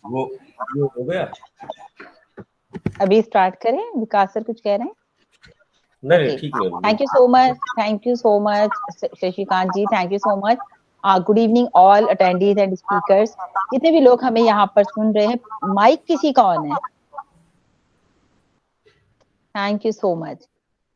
वो हो गया। अभी स्टार्ट करें? विकास सर कुछ कह रहे हैं? नहीं ओके, ठीक है। Thank you so much Shashikant ji, thank you so much. Good evening all attendees and speakers, जितने भी लोग हमें यहाँ पर सुन रहे हैं। माइक किसी का ऑन है? Thank you so much.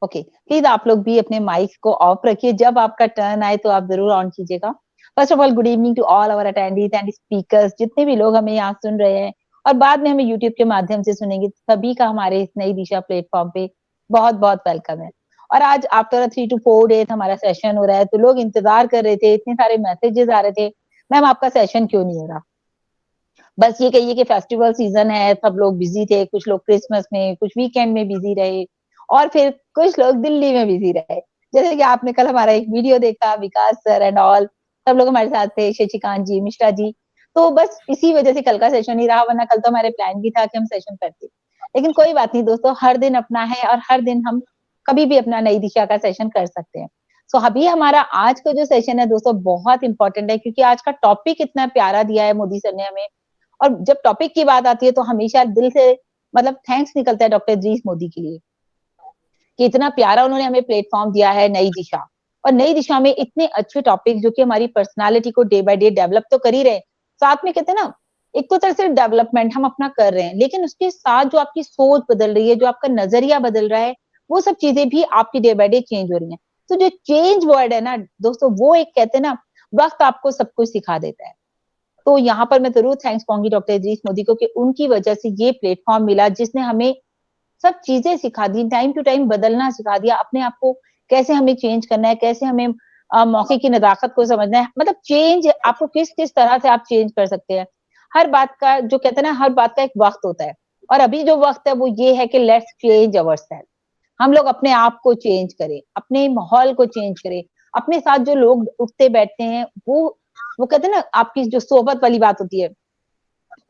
Okay, please आप लोग भी अपने माइक को ऑफ रखिए, जब आपका टर्न आए तो आप जरूर ऑन कीजिएगा। First of all good evening to all our attendees and speakers, जितने भी लोग हमें यहाँ सुन रहे हैं और बाद में हमें यूट्यूब के माध्यम से सुनेंगे, सभी का हमारे इस नई दिशा प्लेटफॉर्म पे बहुत बहुत वेलकम है। और आज आफ्टर 3 to 4 डेज हमारा सेशन हो रहा है, तो लोग इंतजार कर रहे थे, इतने सारे मैसेजेस आ रहे थे, मैम आपका सेशन क्यों नहीं हो रहा। बस ये कहिए कि फेस्टिवल सीजन है, सब लोग बिजी थे, कुछ लोग क्रिसमस में, कुछ वीकेंड में बिजी रहे, और फिर कुछ लोग दिल्ली में बिजी रहे। जैसे कि आपने कल हमारा एक वीडियो देखा, विकास सर एंड ऑल सब लोग हमारे साथ थे, शशिकांत जी, मिश्रा जी। तो बस इसी वजह से कल का सेशन नहीं रहा, वरना कल तो हमारे प्लान भी था कि हम सेशन करते। लेकिन कोई बात नहीं दोस्तों, हर दिन अपना है और हर दिन हम कभी भी अपना नई दिशा का सेशन कर सकते हैं। सो अभी हमारा आज का जो सेशन है दोस्तों बहुत इंपॉर्टेंट है, क्योंकि आज का टॉपिक इतना प्यारा दिया है मोदी सर ने हमें। और जब टॉपिक की बात आती है तो हमेशा दिल से मतलब थैंक्स निकलता है डॉक्टर इदरीस मोदी के लिए, कि इतना प्यारा उन्होंने हमें प्लेटफॉर्म दिया है, नई दिशा। और नई दिशा में इतने अच्छे टॉपिक जो कि हमारी पर्सनालिटी को डे बाय डे डेवलप तो कर ही रहे, साथ में कहते हैं ना, एक तो तरह से डेवलपमेंट हम अपना कर रहे हैं, लेकिन उसके साथ जो आपकी सोच बदल रही है, जो आपका नजरिया बदल रहा है, वो सब चीजें भी आपकी डे बाय डे चेंज हो रही है। तो जो चेंज वर्ड है ना दोस्तों, वो एक कहते हैं ना, वक्त आपको सब कुछ सिखा देता है। तो यहाँ पर मैं जरूर थैंक्स कहूंगी डॉक्टर इदरीस मोदी को, कि उनकी वजह से ये प्लेटफॉर्म मिला, जिसने हमें सब चीजें सिखा दी, टाइम टू टाइम बदलना सिखा दिया, अपने आप को कैसे हमें चेंज करना है, कैसे हमें मौके की नजाकत को समझना है, मतलब चेंज आपको किस किस तरह से आप चेंज कर सकते हैं। हर बात का जो कहते हैं ना, हर बात का एक वक्त होता है, और अभी जो वक्त है वो ये है कि लेट्स चेंज अवर सेल्फ। हम लोग अपने आप को चेंज करें, अपने माहौल को चेंज करें, अपने साथ जो लोग उठते बैठते हैं, वो कहते हैं ना, आपकी जो सोहबत वाली बात होती है,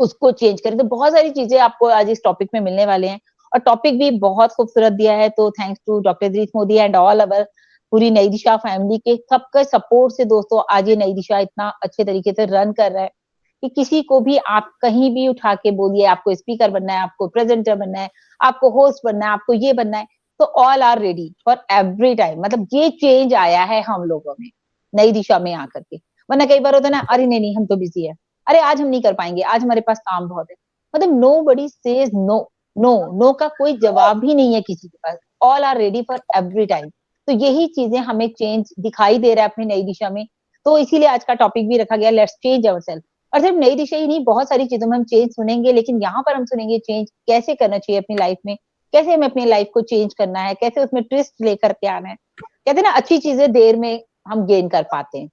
उसको चेंज करें। तो बहुत सारी चीजें आपको आज इस टॉपिक में मिलने वाले हैं, और टॉपिक भी बहुत खूबसूरत दिया है। तो thanks to doctor Idris Modi and all our पूरी नई दिशा फैमिली के सबके सपोर्ट से दोस्तों आज ये नई दिशा इतना अच्छे तरीके से रन कर रहा है, कि किसी को भी आप कहीं भी उठा के बोलिए, आपको स्पीकर बनना है, आपको प्रेजेंटर बनना है, आपको होस्ट बनना है, आपको ये बनना है, तो all are ready for every time. मतलब ये चेंज आया है हम लोगों में नई दिशा में आकर के। वरना कई बार होता है ना, अरे नहीं नहीं हम तो बिजी है, अरे आज हम नहीं कर पाएंगे, आज हमारे पास काम बहुत है। मतलब nobody says no, no no का कोई जवाब ही नहीं है किसी के पास, all are ready for every time. तो यही चीजें हमें चेंज दिखाई दे रहा है अपनी नई दिशा में। तो इसीलिए आज का टॉपिक भी रखा गया, लेट्स चेंज अवर सेल्फ। और सिर्फ नई दिशा ही नहीं, बहुत सारी चीजों में हम चेंज सुनेंगे, लेकिन यहाँ पर हम सुनेंगे चेंज कैसे करना चाहिए अपनी लाइफ में, कैसे हमें अपनी लाइफ को चेंज करना है, कैसे उसमें ट्विस्ट लेकर के आना है। कहते हैं ना, अच्छी चीजें देर में हम गेन कर पाते हैं,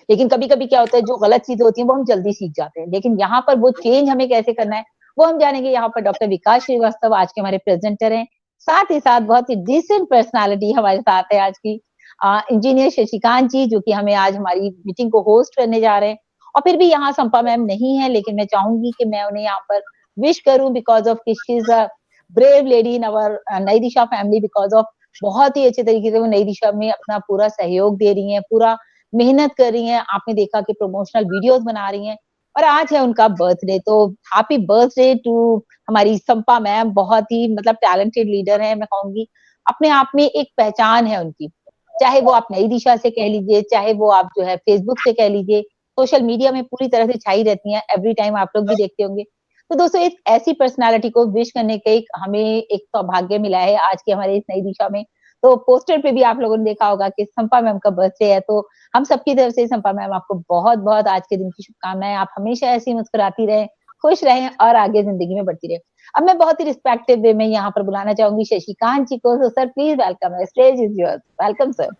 लेकिन कभी कभी क्या होता है, जो गलत चीजें होती हैं वो हम जल्दी सीख जाते हैं। लेकिन यहाँ पर वो चेंज हमें कैसे करना है वो हम जानेंगे। यहाँ पर डॉक्टर विकास श्रीवास्तव आज के हमारे प्रेजेंटर हैं, साथ ही साथ बहुत ही डिसेंट पर्सनालिटी हमारे साथ है आज की, इंजीनियर शशिकांत जी, जो कि हमें आज हमारी मीटिंग को होस्ट करने जा रहे हैं। और फिर भी यहाँ संपा मैम नहीं है, लेकिन मैं चाहूंगी कि मैं उन्हें यहाँ पर विश करूं, because of she is a brave lady in our Nai Disha family, because of बहुत ही अच्छे तरीके से वो नई दिशा में अपना पूरा सहयोग दे रही है, पूरा मेहनत कर रही हैं। आपने देखा कि प्रमोशनल वीडियोस बना रही हैं, और आज है उनका बर्थडे। तो हैप्पी बर्थडे टू हमारी संपा मैम, बहुत ही मतलब टैलेंटेड लीडर है, मैं कहूंगी अपने आप में एक पहचान है उनकी। चाहे वो आप नई दिशा से कह लीजिए, चाहे वो आप जो है फेसबुक से कह लीजिए, सोशल मीडिया में पूरी तरह से छाई रहती हैं, एवरी टाइम आप लोग भी देखते होंगे। तो दोस्तों एक ऐसी पर्सनालिटी को विश करने का एक हमें एक सौभाग्य मिला है आज की हमारे इस नई दिशा में। तो पोस्टर पे भी आप लोगों ने देखा होगा कि संपा मैम का बर्थडे है, तो हम सबकी तरफ से संपा मैम आपको बहुत बहुत आज के दिन की शुभकामनाएं। आप हमेशा ऐसी मुस्कुराती रहें, खुश रहें और आगे जिंदगी में बढ़ती रहे। अब मैं बहुत ही रिस्पेक्टिव वे में यहाँ पर बुलाना चाहूंगी शशिकांत जी को। Sir please welcome, stage is yours, welcome sir.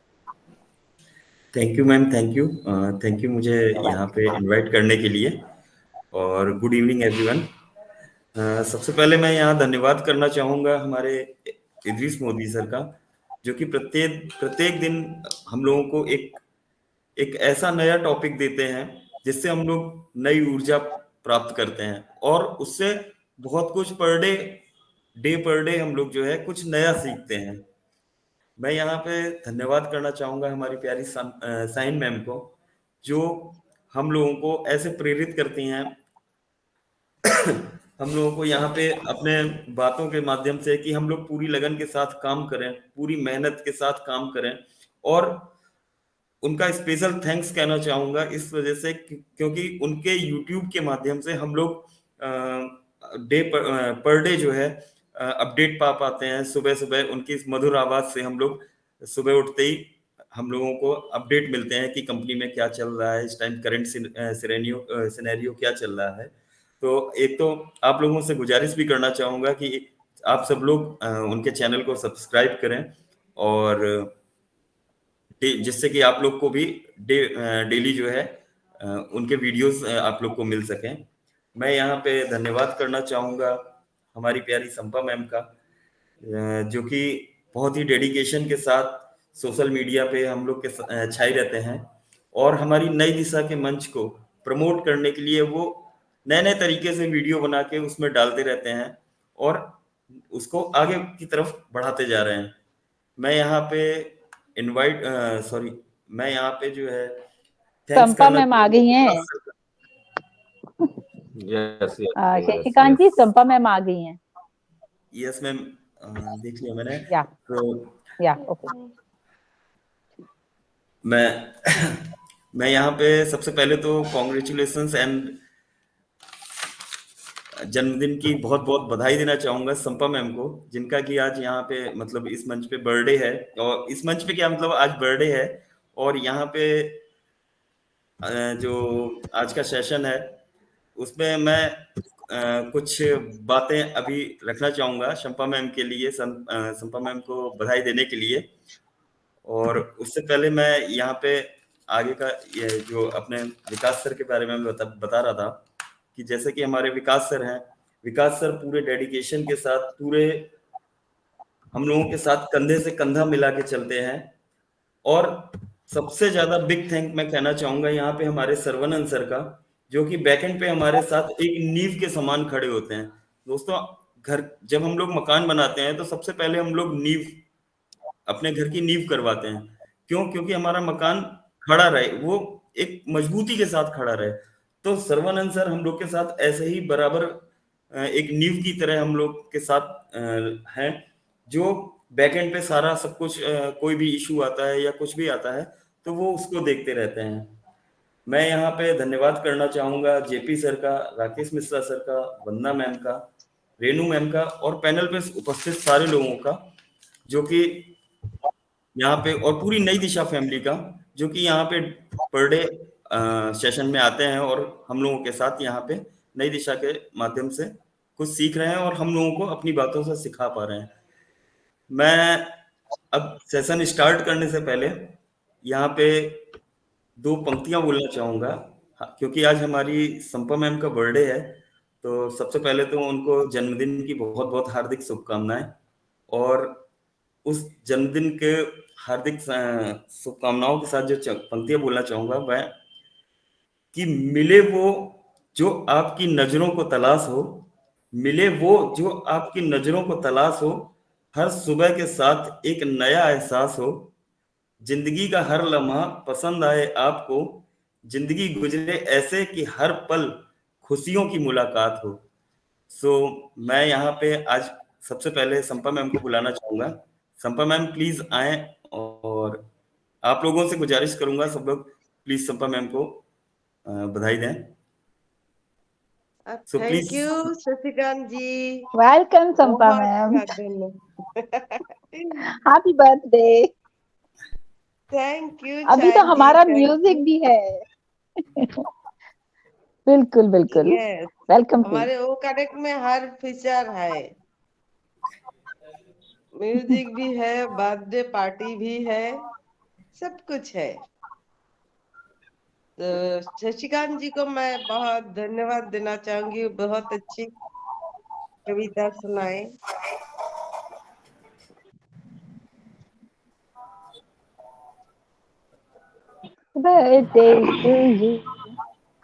Thank you ma'am, thank you मुझे यहाँ पे इनवाइट करने के लिए। और गुड इवनिंग एवरीवन। सबसे पहले मैं यहाँ धन्यवाद करना चाहूँगा हमारे इदरीस मोदी सर का, जो कि प्रत्येक प्रत्येक दिन हम लोगों को एक एक ऐसा नया टॉपिक देते हैं जिससे हम लोग नई ऊर्जा प्राप्त करते हैं, और उससे बहुत कुछ पर डे हम लोग जो है कुछ नया सीखते हैं। मैं यहाँ पे धन्यवाद करना चाहूंगा हमारी प्यारी साइन मैम को, जो हम लोगों को ऐसे प्रेरित करती हैं हम लोगों को यहाँ पे अपने बातों के माध्यम से कि हम लोग पूरी लगन के साथ काम करें, पूरी मेहनत के साथ काम करें। और उनका स्पेशल थैंक्स कहना चाहूंगा इस वजह से क्योंकि उनके यूट्यूब के माध्यम से हम लोग डे पर डे जो है अपडेट पा पाते हैं। सुबह सुबह उनकी इस मधुर आवाज से हम लोग सुबह उठते ही हम लोगों को अपडेट मिलते हैं कि कंपनी में क्या चल रहा है, इस टाइम करंट सिनेरियो क्या चल रहा है। तो एक तो आप लोगों से गुजारिश भी करना चाहूंगा कि आप सब लोग उनके चैनल को सब्सक्राइब करें, और जिससे कि आप लोग को भी डेली जो है उनके वीडियोस आप लोग को मिल सकें। मैं यहाँ पे धन्यवाद करना चाहूँगा हमारी प्यारी संपा मैम का, जो कि बहुत ही डेडिकेशन के साथ सोशल मीडिया पे हम लोग के छाई रहते हैं, और हमारी नई दिशा के मंच को प्रमोट करने के लिए वो नए नए तरीके से वीडियो बना के उसमें डालते रहते हैं और उसको आगे की तरफ बढ़ाते जा रहे हैं। मैं यहाँ पे इनवाइट सॉरी मैं यहाँ पे जो है थैंक्स संपा करना मैम आ गई हैं। चाहूँगा। यस यस यस शशिकांत जी, यस। संपा मैम आ गई हैं। यस मैम, देख लिया मैंने। या तो ओके। मैं मैं यहाँ पे सबसे पहले तो कॉन्ग्रेचुलेशंस एंड जन्मदिन की बहुत बहुत बधाई देना चाहूंगा संपा मैम को, जिनका कि आज यहाँ पे मतलब इस मंच पे बर्थडे है। और इस मंच पे क्या मतलब आज बर्थडे है, और यहाँ पे जो आज का सेशन है उसमें मैं कुछ बातें अभी रखना चाहूंगा संपा मैम के लिए, संपा मैम को बधाई देने के लिए। और उससे पहले मैं यहाँ पे आगे का ये जो अपने विकास सर के बारे में बता रहा था कि जैसे कि हमारे विकास सर हैं, विकास सर पूरे डेडिकेशन के साथ पूरे हम लोगों के साथ कंधे से कंधा मिला के चलते हैं। और सबसे ज्यादा बिग थैंक मैं कहना चाहूंगा यहाँ पे हमारे सर्वनंद सर का, जो कि बैकएंड पे हमारे साथ एक नींव के समान खड़े होते हैं। दोस्तों, घर जब हम लोग मकान बनाते हैं तो सबसे पहले हम लोग नींव, अपने घर की नींव करवाते हैं। क्यों? क्योंकि हमारा मकान खड़ा रहे, वो एक मजबूती के साथ खड़ा रहे। तो सर्वानंद सर हम लोग के साथ ऐसे ही बराबर एक नींव की तरह हम लोग के साथ हैं, जो बैकएंड पे सारा सब कुछ कोई भी इशू आता है या कुछ भी आता है तो वो उसको देखते रहते हैं। मैं यहाँ पे धन्यवाद करना चाहूंगा जेपी सर का, राकेश मिश्रा सर का, वंदना मैम का, रेनू मैम का, और पैनल पे उपस्थित सारे लोगों का, जो कि यहाँ पे, और पूरी नई दिशा फैमिली का, जो कि यहाँ पे पर डे सेशन में आते हैं और हम लोगों के साथ यहाँ पे नई दिशा के माध्यम से कुछ सीख रहे हैं और हम लोगों को अपनी बातों से सिखा पा रहे हैं। मैं अब सेशन स्टार्ट करने से पहले यहाँ पे दो पंक्तियां बोलना चाहूंगा, क्योंकि आज हमारी संपा मैम का बर्थडे है। तो सबसे पहले तो उनको जन्मदिन की बहुत बहुत हार्दिक शुभकामनाएं, और उस जन्मदिन के हार्दिक शुभकामनाओं के साथ जो पंक्तियां बोलना चाहूंगा वह कि मिले वो जो आपकी नजरों को तलाश हो, मिले वो जो आपकी नजरों को तलाश हो, हर सुबह के साथ एक नया एहसास हो, जिंदगी का हर लम्हा पसंद आए आपको, जिंदगी गुजरे ऐसे कि हर पल खुशियों की मुलाकात हो। सो मैं यहाँ पे आज सबसे पहले संपा मैम को बुलाना चाहूंगा। संपा मैम प्लीज आए, और आप लोगों से गुजारिश करूंगा सब लोग प्लीज संपा मैम को बधाई दें। So thank please. You Shashikant ji, welcome Sampa बहुत मैम, धन्यवाद। Happy birthday. थैंक यू अभी तो चांद जी, हमारा थैंक म्यूजिक यू। भी है। बिल्कुल बिल्कुल, यस, वेलकम टू। हमारे वो कनेक्ट में हर फीचर है, म्यूजिक भी है, बर्थडे पार्टी भी है, सब कुछ है। तो शशिकांत जी को मैं बहुत धन्यवाद देना चाहूंगी, बहुत अच्छी कविता सुनाए। Birthday to you,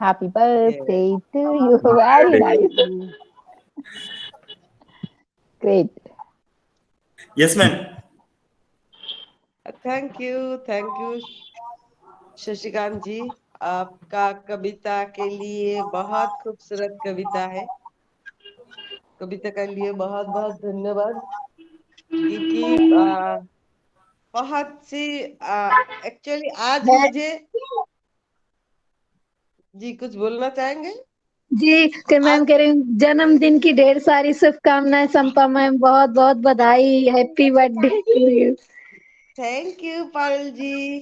happy birthday to you, very nice, great. Yes ma'am. Thank you Shashikant ji, आपका कविता के लिए बहुत खूबसूरत कविता है। कविता के लिए बहुत बहुत धन्यवाद, क्योंकि बहुत सी एक्चुअली आज मुझे जी कुछ बोलना चाहेंगे? जी कि मैम आज कह रही हूँ जन्मदिन की ढेर सारी शुभकामनाएं संपा मैम, बहुत बहुत बधाई, happy birthday to you. Thank you Parul ji,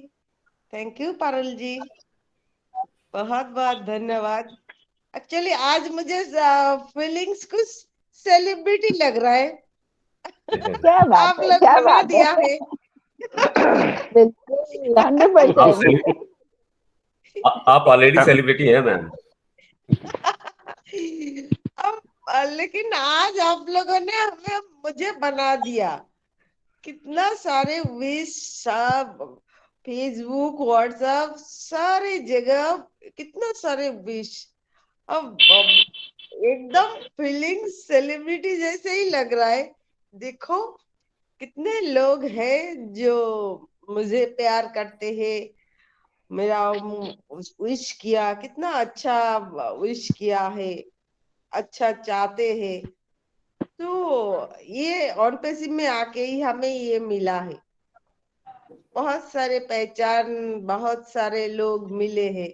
thank you Parul ji, बहुत बहुत धन्यवाद। एक्चुअली आज मुझे फीलिंग्स कुछ सेलिब्रिटी लग रहा है। क्या बात आप है, लोग क्या बना बात दिया है। है। बिल्कुल आप 100%। आप ऑलरेडी सेलिब्रिटी हैं मैम। अब लेकिन आज आप लोगों ने हमें मुझे बना दिया। कितना सारे विश सब फेसबुक व्हाट्सएप सारी जगह, कितना सारे विश। अब एकदम फीलिंग सेलिब्रिटी जैसे ही लग रहा है। देखो कितने लोग हैं जो मुझे प्यार करते हैं, मेरा विश किया, कितना अच्छा विश किया है, अच्छा चाहते हैं। तो ये ऑन पेसिव में आके ही हमें ये मिला है। बहुत सारे पहचान, बहुत सारे लोग मिले हैं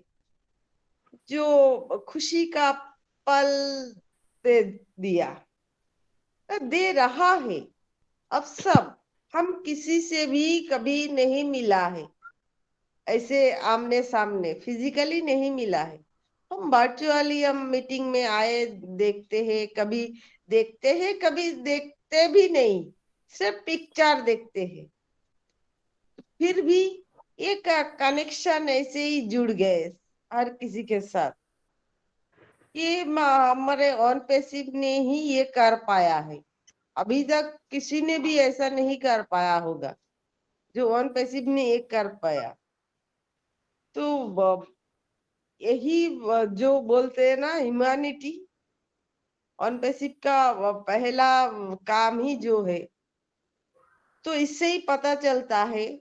जो खुशी का पल दे दिया, दे रहा है। अब सब हम किसी से भी कभी नहीं मिला है, ऐसे आमने सामने फिजिकली नहीं मिला है। हम वर्चुअली हम मीटिंग में आए, देखते हैं कभी देखते भी नहीं, सिर्फ पिक्चर देखते हैं। फिर भी एक कनेक्शन ऐसे ही जुड़ गए हर किसी के साथ। ये हमारे ऑन पैसिव ने ही ये कर पाया है। अभी तक किसी ने भी ऐसा नहीं कर पाया होगा जो ऑन पैसिव ने ये कर पाया। तो यही जो बोलते हैं ना ह्यूमैनिटी, ऑन पैसिव का पहला काम ही जो है। तो इससे ही पता चलता है,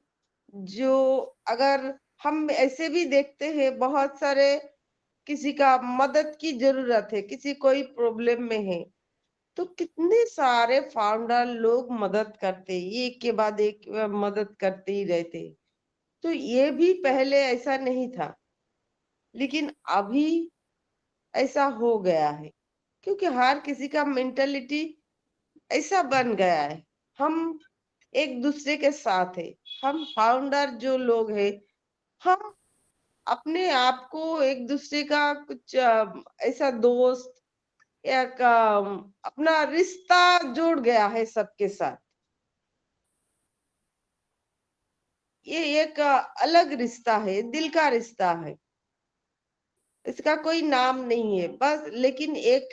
जो अगर हम ऐसे भी देखते हैं बहुत सारे, किसी का मदद की जरूरत है, किसी कोई प्रॉब्लम में है, तो कितने सारे फाउंडर लोग मदद करते, एक के बाद एक मदद करते ही रहते। तो ये भी पहले ऐसा नहीं था, लेकिन अभी ऐसा हो गया है, क्योंकि हर किसी का मेंटेलिटी ऐसा बन गया है। हम एक दूसरे के साथ है। हम फाउंडर जो लोग हैं, हम अपने आप को एक दूसरे का कुछ ऐसा दोस्त या अपना रिश्ता जोड़ गया है सबके साथ। ये एक अलग रिश्ता है, दिल का रिश्ता है। इसका कोई नाम नहीं है बस, लेकिन एक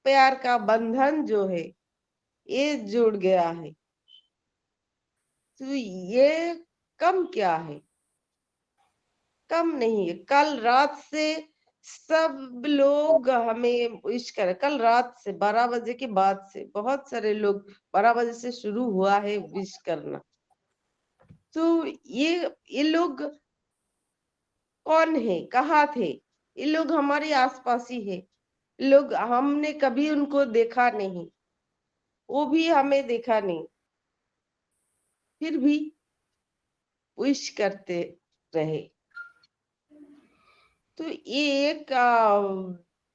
प्यार का बंधन जो है ये जुड़ गया है। तो ये कम क्या है, कम नहीं है। कल रात से सब लोग हमें विश करे, कल रात से 12 बजे के बाद से बहुत सारे लोग, 12 बजे से शुरू हुआ है विश करना। तो ये लोग कौन है, कहाँ थे? ये लोग हमारे आसपास ही है। लोग हमने कभी उनको देखा नहीं, वो भी हमें देखा नहीं, फिर भी विश करते रहे। तो ये एक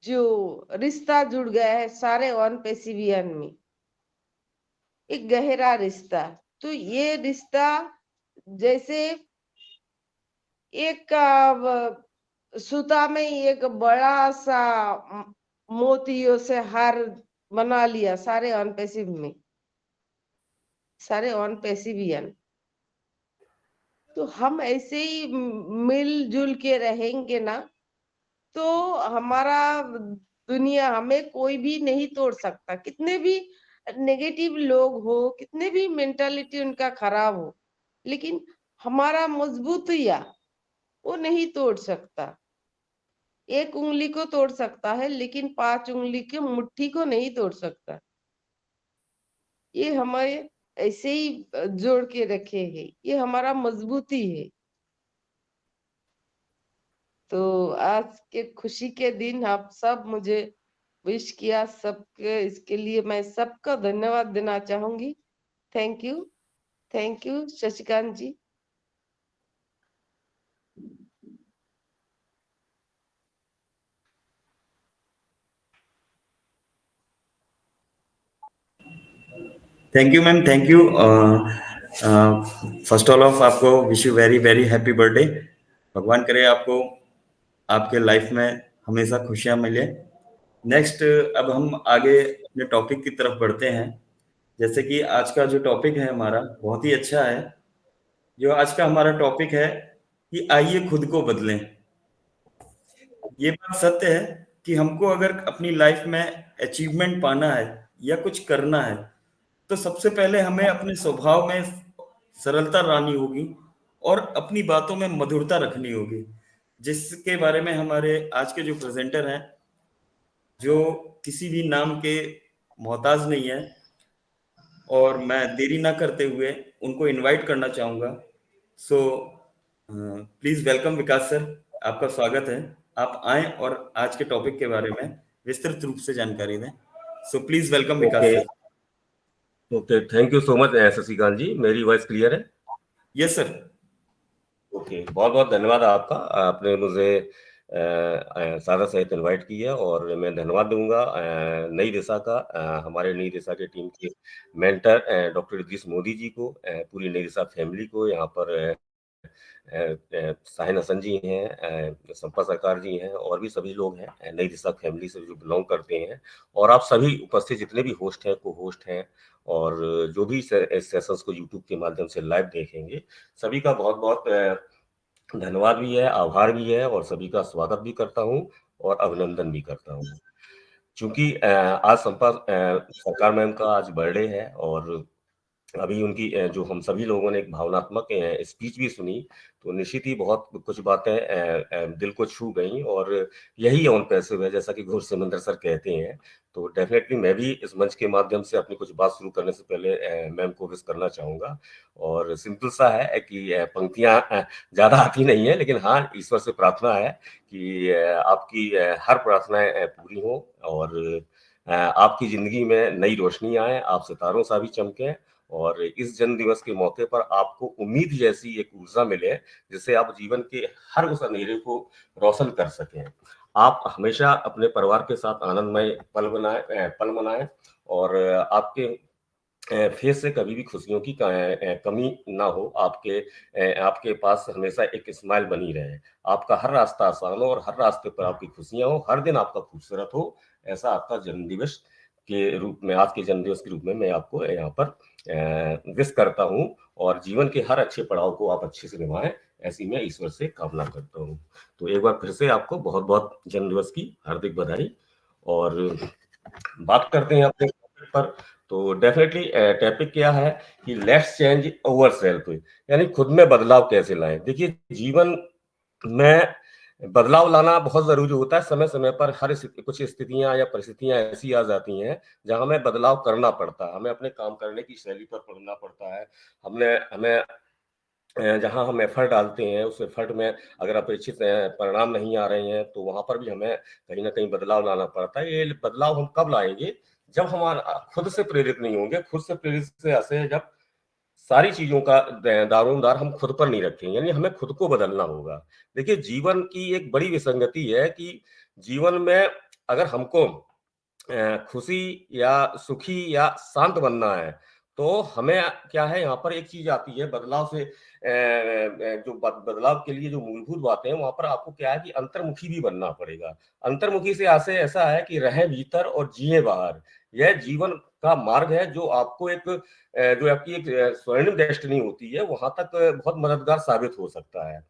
जो रिश्ता जुड़ गया है सारे वन पेसिवियन में, एक गहरा रिश्ता। तो ये रिश्ता जैसे एक सूता में एक बड़ा सा मोतियों से हार बना लिया सारे ऑन पैसिव में, सारे ऑन पैसिवियन। तो हम ऐसे ही मिलजुल के रहेंगे ना, तो हमारा दुनिया, हमें कोई भी नहीं तोड़ सकता। कितने भी नेगेटिव लोग हो, कितने भी मेंटालिटी उनका खराब हो, लेकिन हमारा मजबूतिया वो नहीं तोड़ सकता। एक उंगली को तोड़ सकता है, लेकिन 5 उंगली की मुट्ठी को नहीं तोड़ सकता। ये हमें ऐसे ही जोड़ के रखे है, ये हमारा मजबूती है। तो आज के खुशी के दिन आप सब मुझे विश किया सबके, इसके लिए मैं सबका धन्यवाद देना चाहूंगी। Thank you Shashikant ji. Thank you ma'am, thank you. First all of आपको wish you very very happy birthday. भगवान करे आपको आपके लाइफ में हमेशा खुशियां मिले। नेक्स्ट, अब हम आगे अपने टॉपिक की तरफ बढ़ते हैं। जैसे कि आज का जो टॉपिक है हमारा बहुत ही अच्छा है। जो आज का हमारा टॉपिक है कि आइए खुद को बदलें। ये बात सत्य है कि हमको अगर अपनी लाइफ में अचीवमेंट पाना है या कुछ करना है, तो सबसे पहले हमें अपने स्वभाव में सरलता लानी होगी और अपनी बातों में मधुरता रखनी होगी, जिसके बारे में हमारे आज के जो प्रेजेंटर हैं, जो किसी भी नाम के मोहताज नहीं है, और मैं देरी ना करते हुए उनको इनवाइट करना चाहूंगा। सो प्लीज वेलकम विकास सर, आपका स्वागत है। आप आए और आज के टॉपिक के बारे में विस्तृत रूप से जानकारी दें। So please welcome Vikas okay sir. Okay, thank you so much Shashikant ji. मेरी वॉइस क्लियर है? Yes sir. ओके, बहुत बहुत धन्यवाद आपका। आपने मुझे सादा सहित इनवाइट किया और मैं धन्यवाद दूंगा नई दिशा का, हमारे नई दिशा के टीम के मेंटर डॉक्टर इदरीस मोदी जी को, पूरी नई दिशा फैमिली को। यहाँ पर साहिन हसन जी हैं, संपा सरकार जी हैं, और भी सभी लोग हैं नई दिशा फैमिली से जो बिलोंग करते हैं, और आप सभी उपस्थित जितने भी होस्ट हैं, को होस्ट हैं, और जो भी सेशंस को यूट्यूब के माध्यम से लाइव देखेंगे, सभी का बहुत बहुत धन्यवाद भी है, आभार भी है, और सभी का स्वागत भी करता हूँ और अभिनंदन भी करता हूँ। चूंकि आज संपा सरकार मैम का आज बर्थडे है, और अभी उनकी जो हम सभी लोगों ने एक भावनात्मक स्पीच भी सुनी, तो निश्चित ही बहुत कुछ बातें दिल को छू गई, और यही ऑन पैसिव है, जैसा कि घोर सिमंदर सर कहते हैं। तो डेफिनेटली मैं भी इस मंच के माध्यम से अपनी कुछ बात शुरू करने से पहले मैम को विश करना चाहूंगा। और सिंपल सा है कि पंक्तियां ज्यादा आती नहीं है, लेकिन हाँ, ईश्वर से प्रार्थना है कि आपकी हर प्रार्थनाएं पूरी हो, और आपकी जिंदगी में नई रोशनी आए, आप सितारों सा भी चमके, और इस जन्म दिवस के मौके पर आपको उम्मीद जैसी एक ऊर्जा मिले, जिससे आप जीवन के हर उस अंधेरे को रोशन कर सकें। आप हमेशा अपने परिवार के साथ आनंदमय पल मनाएं, और आपके फेस से कभी भी खुशियों की कमी ना हो। आपके पास हमेशा एक स्माइल बनी रहे, आपका हर रास्ता आसान हो, और हर रास्ते पर आपकी खुशियां हो, हर दिन आपका खूबसूरत हो। ऐसा आपका जन्मदिवस के रूप में, आज के जन्मदिवस के रूप में मैं आपको यहाँ पर विश करता हूँ, और जीवन के हर अच्छे पड़ाव को आप अच्छे से निभाएं, ऐसी मैं ईश्वर से कामना करता हूँ। तो एक बार फिर से आपको बहुत बहुत जन्मदिवस की हार्दिक बधाई। और बात करते हैं अपने टॉपिक पर। तो डेफिनेटली टॉपिक क्या है कि लेट्स चेंज ओवर सेल्फ, यानी खुद में बदलाव कैसे लाएं। देखिए, जीवन में बदलाव लाना बहुत जरूरी होता है। समय समय पर कुछ स्थितियां या परिस्थितियां ऐसी आ जाती हैं जहां हमें बदलाव करना पड़ता है, हमें अपने काम करने की शैली पर पढ़ना पड़ता है। हमें जहाँ हम एफर्ट डालते हैं, उस एफर्ट में अगर अपेक्षित परिणाम नहीं आ रहे हैं, तो वहां पर भी हमें कहीं ना कहीं बदलाव लाना पड़ता है। ये बदलाव हम कब लाएंगे? जब हमारा खुद से प्रेरित नहीं होंगे। खुद से प्रेरित से ऐसे जब सारी चीजों का दारोमदार हम खुद पर नहीं रखेंगे, यानी हमें खुद को बदलना होगा। देखिए, जीवन की एक बड़ी विसंगति है कि जीवन में अगर हमको खुशी या सुखी या शांत बनना है, तो हमें क्या है, यहाँ पर एक चीज आती है बदलाव से, जो बदलाव के लिए जो मूलभूत बातें हैं, वहां पर आपको क्या है कि अंतर्मुखी भी बनना पड़ेगा। अंतर्मुखी से ऐसा है कि रहें भीतर और जिए बाहर। यह जीवन का मार्ग है जो आपको जो आपकी एक स्वर्णिम डेस्टिनी होती है, वहां तक बहुत मददगार साबित हो सकता है।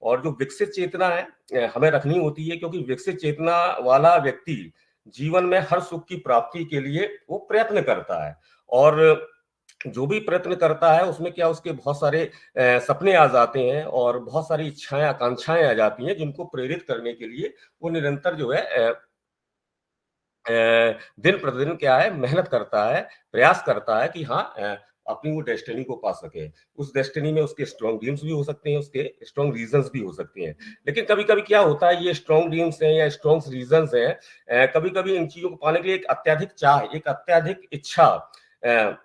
और जो विकसित चेतना है हमें रखनी होती है, क्योंकि विकसित चेतना वाला व्यक्ति जीवन में हर सुख की प्राप्ति के लिए वो प्रयत्न करता है, और जो भी प्रयत्न करता है उसमें क्या, उसके बहुत सारे सपने आ जाते हैं, और बहुत सारी इच्छाएं आकांक्षाएं आ जाती हैं, जिनको प्रेरित करने के लिए वो निरंतर जो है दिन प्रतिदिन क्या है, मेहनत करता है, प्रयास करता है कि हाँ, अपनी वो डेस्टिनी को पा सके। उस डेस्टिनी में उसके स्ट्रॉन्ग ड्रीम्स भी हो सकते हैं, उसके स्ट्रॉन्ग रीजंस भी हो सकते हैं। लेकिन कभी कभी क्या होता है, ये स्ट्रॉन्ग ड्रीम्स हैं या स्ट्रॉन्ग रीजंस हैं, कभी कभी इन चीजों को पाने के लिए एक अत्यधिक चाह, एक अत्यधिक इच्छा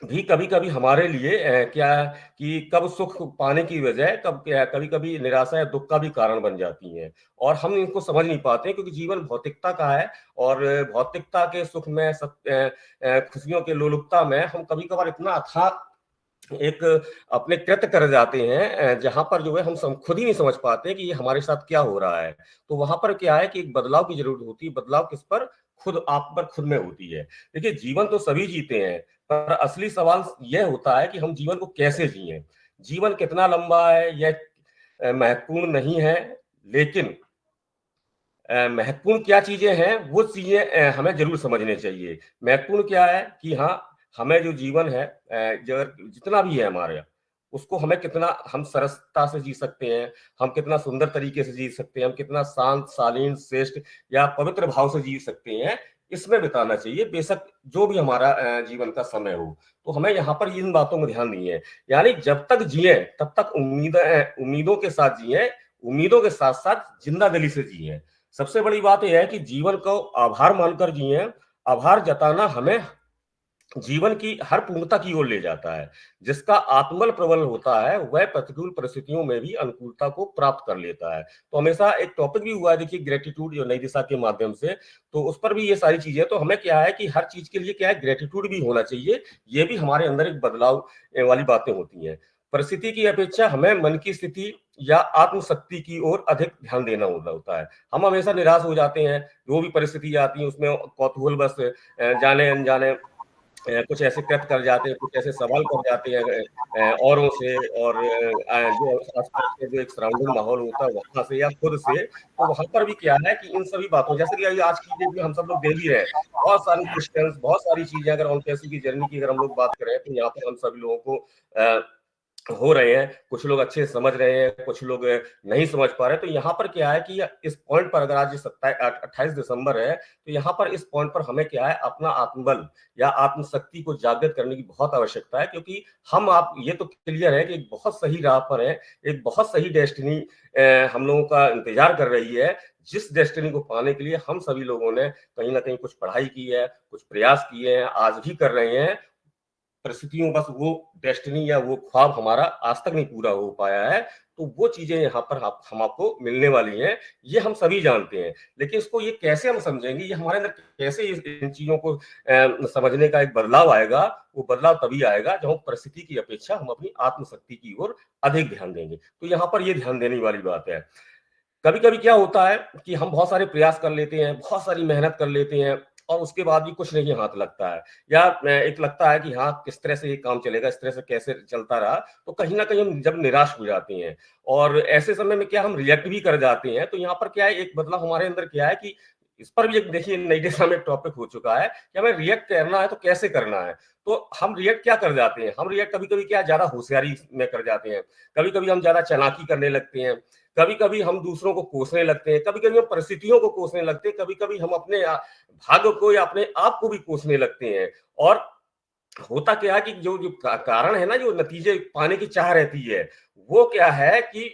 भी कभी कभी हमारे लिए क्या कि कब सुख पाने की बजाय कभी कभी निराशा या दुख का भी कारण बन जाती है, और हम इनको समझ नहीं पाते क्योंकि जीवन भौतिकता का है, और भौतिकता के सुख में खुशियों के लोलुपता में हम कभी कभार इतना अथाह एक अपने कृत्य कर जाते हैं जहां पर जो है हम खुद ही नहीं समझ पाते कि ये हमारे साथ क्या हो रहा है। तो वहां पर क्या है कि एक बदलाव की जरूरत होती है। बदलाव किस पर? खुद आप पर, खुद में होती है। देखिए, जीवन तो सभी जीते हैं, पर असली सवाल यह होता है कि हम जीवन को कैसे जिए। जीवन कितना लंबा है यह महत्वपूर्ण नहीं है, लेकिन महत्वपूर्ण क्या चीजें हैं वो चीजें हमें जरूर समझने चाहिए। महत्वपूर्ण क्या है कि हाँ, हमें जो जीवन है जो जितना भी है हमारे, उसको हमें कितना हम सरसता से जी सकते हैं, हम कितना सुंदर तरीके से जी सकते हैं, हम कितना शांत, शालीन, श्रेष्ठ या पवित्र भाव से जी सकते हैं, इसमें बिताना चाहिए। बेशक जो भी हमारा जीवन का समय हो, तो हमें यहाँ पर इन बातों में ध्यान नहीं है। यानी जब तक जिए तब तक उम्मीदों के साथ जिए, उम्मीदों के साथ साथ जिंदा दिली से जिए। सबसे बड़ी बात यह है कि जीवन को आभार मानकर जिए। आभार जताना हमें जीवन की हर पूर्णता की ओर ले जाता है। जिसका आत्मबल प्रबल होता है वह प्रतिकूल परिस्थितियों में भी अनुकूलता को प्राप्त कर लेता है। तो हमेशा एक टॉपिक भी हुआ है, देखिए, ग्रेटिट्यूड, जो नई दिशा के माध्यम से, तो उस पर भी ये सारी चीजें। तो हमें क्या है कि हर चीज के लिए क्या है, ग्रेटिट्यूड भी होना चाहिए। ये भी हमारे अंदर एक बदलाव वाली बातें होती हैं। परिस्थिति की अपेक्षा हमें मन की स्थिति या आत्मशक्ति की ओर अधिक ध्यान देना होता है। हम हमेशा निराश हो जाते हैं, जो भी परिस्थिति आती है उसमें कौतूहल बस जाने अनजाने कुछ ऐसे कृत्य कर जाते हैं, कुछ ऐसे सवाल कर जाते हैं औरों से, और जो आसपास के जो एक सराउंडिंग माहौल होता है वहां से या खुद से। तो वहां पर भी क्या है कि इन सभी बातों, जैसे कि आज की डेट में हम सब लोग देख भी रहे हैं, बहुत सारी क्वेश्चंस, बहुत सारी चीजें, अगर ऑन पैसे की जर्नी की अगर हम लोग बात करें, तो यहाँ पर हम सभी लोगों को हो रहे हैं। कुछ लोग अच्छे समझ रहे हैं, कुछ लोग नहीं समझ पा रहे। तो यहाँ पर क्या है कि इस पॉइंट पर, अगर आज 28 दिसंबर है, तो यहाँ पर इस पॉइंट पर हमें क्या है, अपना आत्मबल या आत्मशक्ति को जागृत करने की बहुत आवश्यकता है। क्योंकि हम आप ये तो क्लियर है कि एक बहुत सही राह पर है, एक बहुत सही डेस्टिनी हम लोगों का इंतजार कर रही है, जिस डेस्टिनी को पाने के लिए हम सभी लोगों ने कहीं ना कहीं कुछ पढ़ाई की है, कुछ प्रयास किए हैं, आज भी कर रहे हैं। परिस्थितियों, बस वो डेस्टिनी या वो ख्वाब हमारा आज तक नहीं पूरा हो पाया है। तो वो चीजें यहाँ पर हम आपको मिलने वाली हैं, ये हम सभी जानते हैं। लेकिन इसको ये कैसे हम समझेंगे, ये हमारे अंदर कैसे इन चीजों को समझने का एक बदलाव आएगा। वो बदलाव तभी आएगा जब हम परिस्थिति की अपेक्षा हम अपनी आत्मशक्ति की ओर अधिक ध्यान देंगे। तो यहाँ पर ये ध्यान देने वाली बात है। कभी कभी क्या होता है कि हम बहुत सारे प्रयास कर लेते हैं, बहुत सारी मेहनत कर लेते हैं, और उसके बाद भी कुछ नहीं हाथ लगता है, या एक लगता है कि हाँ, किस तरह से ये काम चलेगा, इस तरह से कैसे चलता रहा। तो कहीं ना कहीं हम जब निराश हो जाते हैं, और ऐसे समय में क्या हम रिएक्ट भी कर जाते हैं। तो यहाँ पर क्या है, एक बदलाव हमारे अंदर क्या है कि इस पर भी एक, देखिए, नई दिशा में एक टॉपिक हो चुका है कि हमें रिएक्ट करना है तो कैसे करना है। तो हम रिएक्ट क्या कर जाते हैं, हम रिएक्ट कभी कभी क्या ज्यादा होशियारी में कर जाते हैं, कभी कभी हम ज्यादा चालाकी करने लगते हैं, कभी कभी हम दूसरों को कोसने लगते हैं, कभी कभी हम परिस्थितियों को कोसने लगते हैं, कभी कभी हम अपने भाग्य को या अपने आप को भी कोसने लगते हैं। और होता क्या है कि जो जो कारण है ना, जो नतीजे पाने की चाह रहती है, वो क्या है कि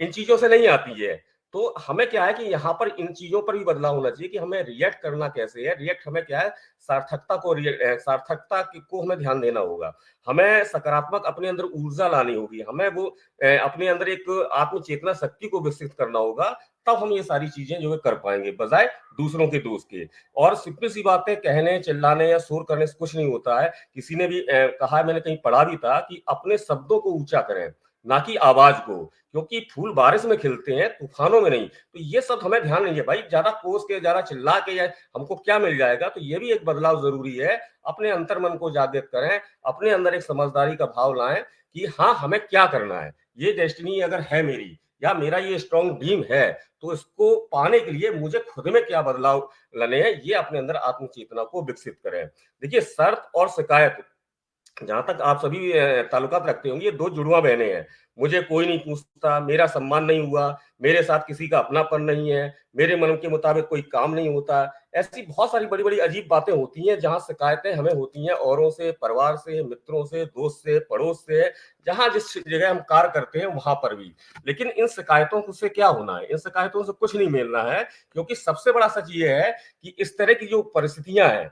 इन चीजों से नहीं आती है। तो हमें क्या है कि यहाँ पर इन चीजों पर भी बदलाव होना चाहिए कि हमें रिएक्ट करना कैसे है। रिएक्ट हमें क्या है, सार्थकता को हमें ध्यान देना होगा। हमें सकारात्मक अपने अंदर ऊर्जा लानी होगी, हमें वो अपने अंदर एक आत्मचेतना शक्ति को विकसित करना होगा। तब हम ये सारी चीजें जो है कर पाएंगे, बजाय दूसरों के दोष के। और सिंपल सी बातें कहने, चिल्लाने या शोर करने से कुछ नहीं होता है। किसी ने भी कहा, मैंने कहीं पढ़ा भी था कि अपने शब्दों को ऊंचा करें, ना कि आवाज को, क्योंकि फूल बारिश में खिलते हैं, तूफानों में नहीं। तो ये सब हमें ध्यान नहीं है भाई, ज्यादा कोस के, ज्यादा चिल्ला के या हमको क्या मिल जाएगा। तो ये भी एक बदलाव जरूरी है। अपने अंतर मन को जागृत करें, अपने अंदर एक समझदारी का भाव लाएं कि हाँ, हमें क्या करना है। ये डेस्टिनी अगर है मेरी, या मेरा ये स्ट्रॉन्ग ड्रीम है, तो इसको पाने के लिए मुझे खुद में क्या बदलाव लाने हैं, ये अपने अंदर आत्मचेतना को विकसित करें। देखिए, शर्त और शिकायत, जहां तक आप सभी ताल्लुकात रखते होंगे, ये दो जुड़वा बहनें हैं। मुझे कोई नहीं पूछता, मेरा सम्मान नहीं हुआ, मेरे साथ किसी का अपनापन नहीं है, मेरे मन के मुताबिक कोई काम नहीं होता। ऐसी बहुत सारी बड़ी-बड़ी अजीब बातें होती हैं, जहाँ शिकायतें हमें होती हैं औरों से, परिवार से, मित्रों से, दोस्त से, पड़ोस से, जहाँ जिस जगह हम कार्य करते हैं वहाँ पर भी। लेकिन इन शिकायतों से क्या होना है? इन शिकायतों से कुछ नहीं मिलना है, क्योंकि सबसे बड़ा सच ये है कि इस तरह की जो परिस्थितियाँ हैं,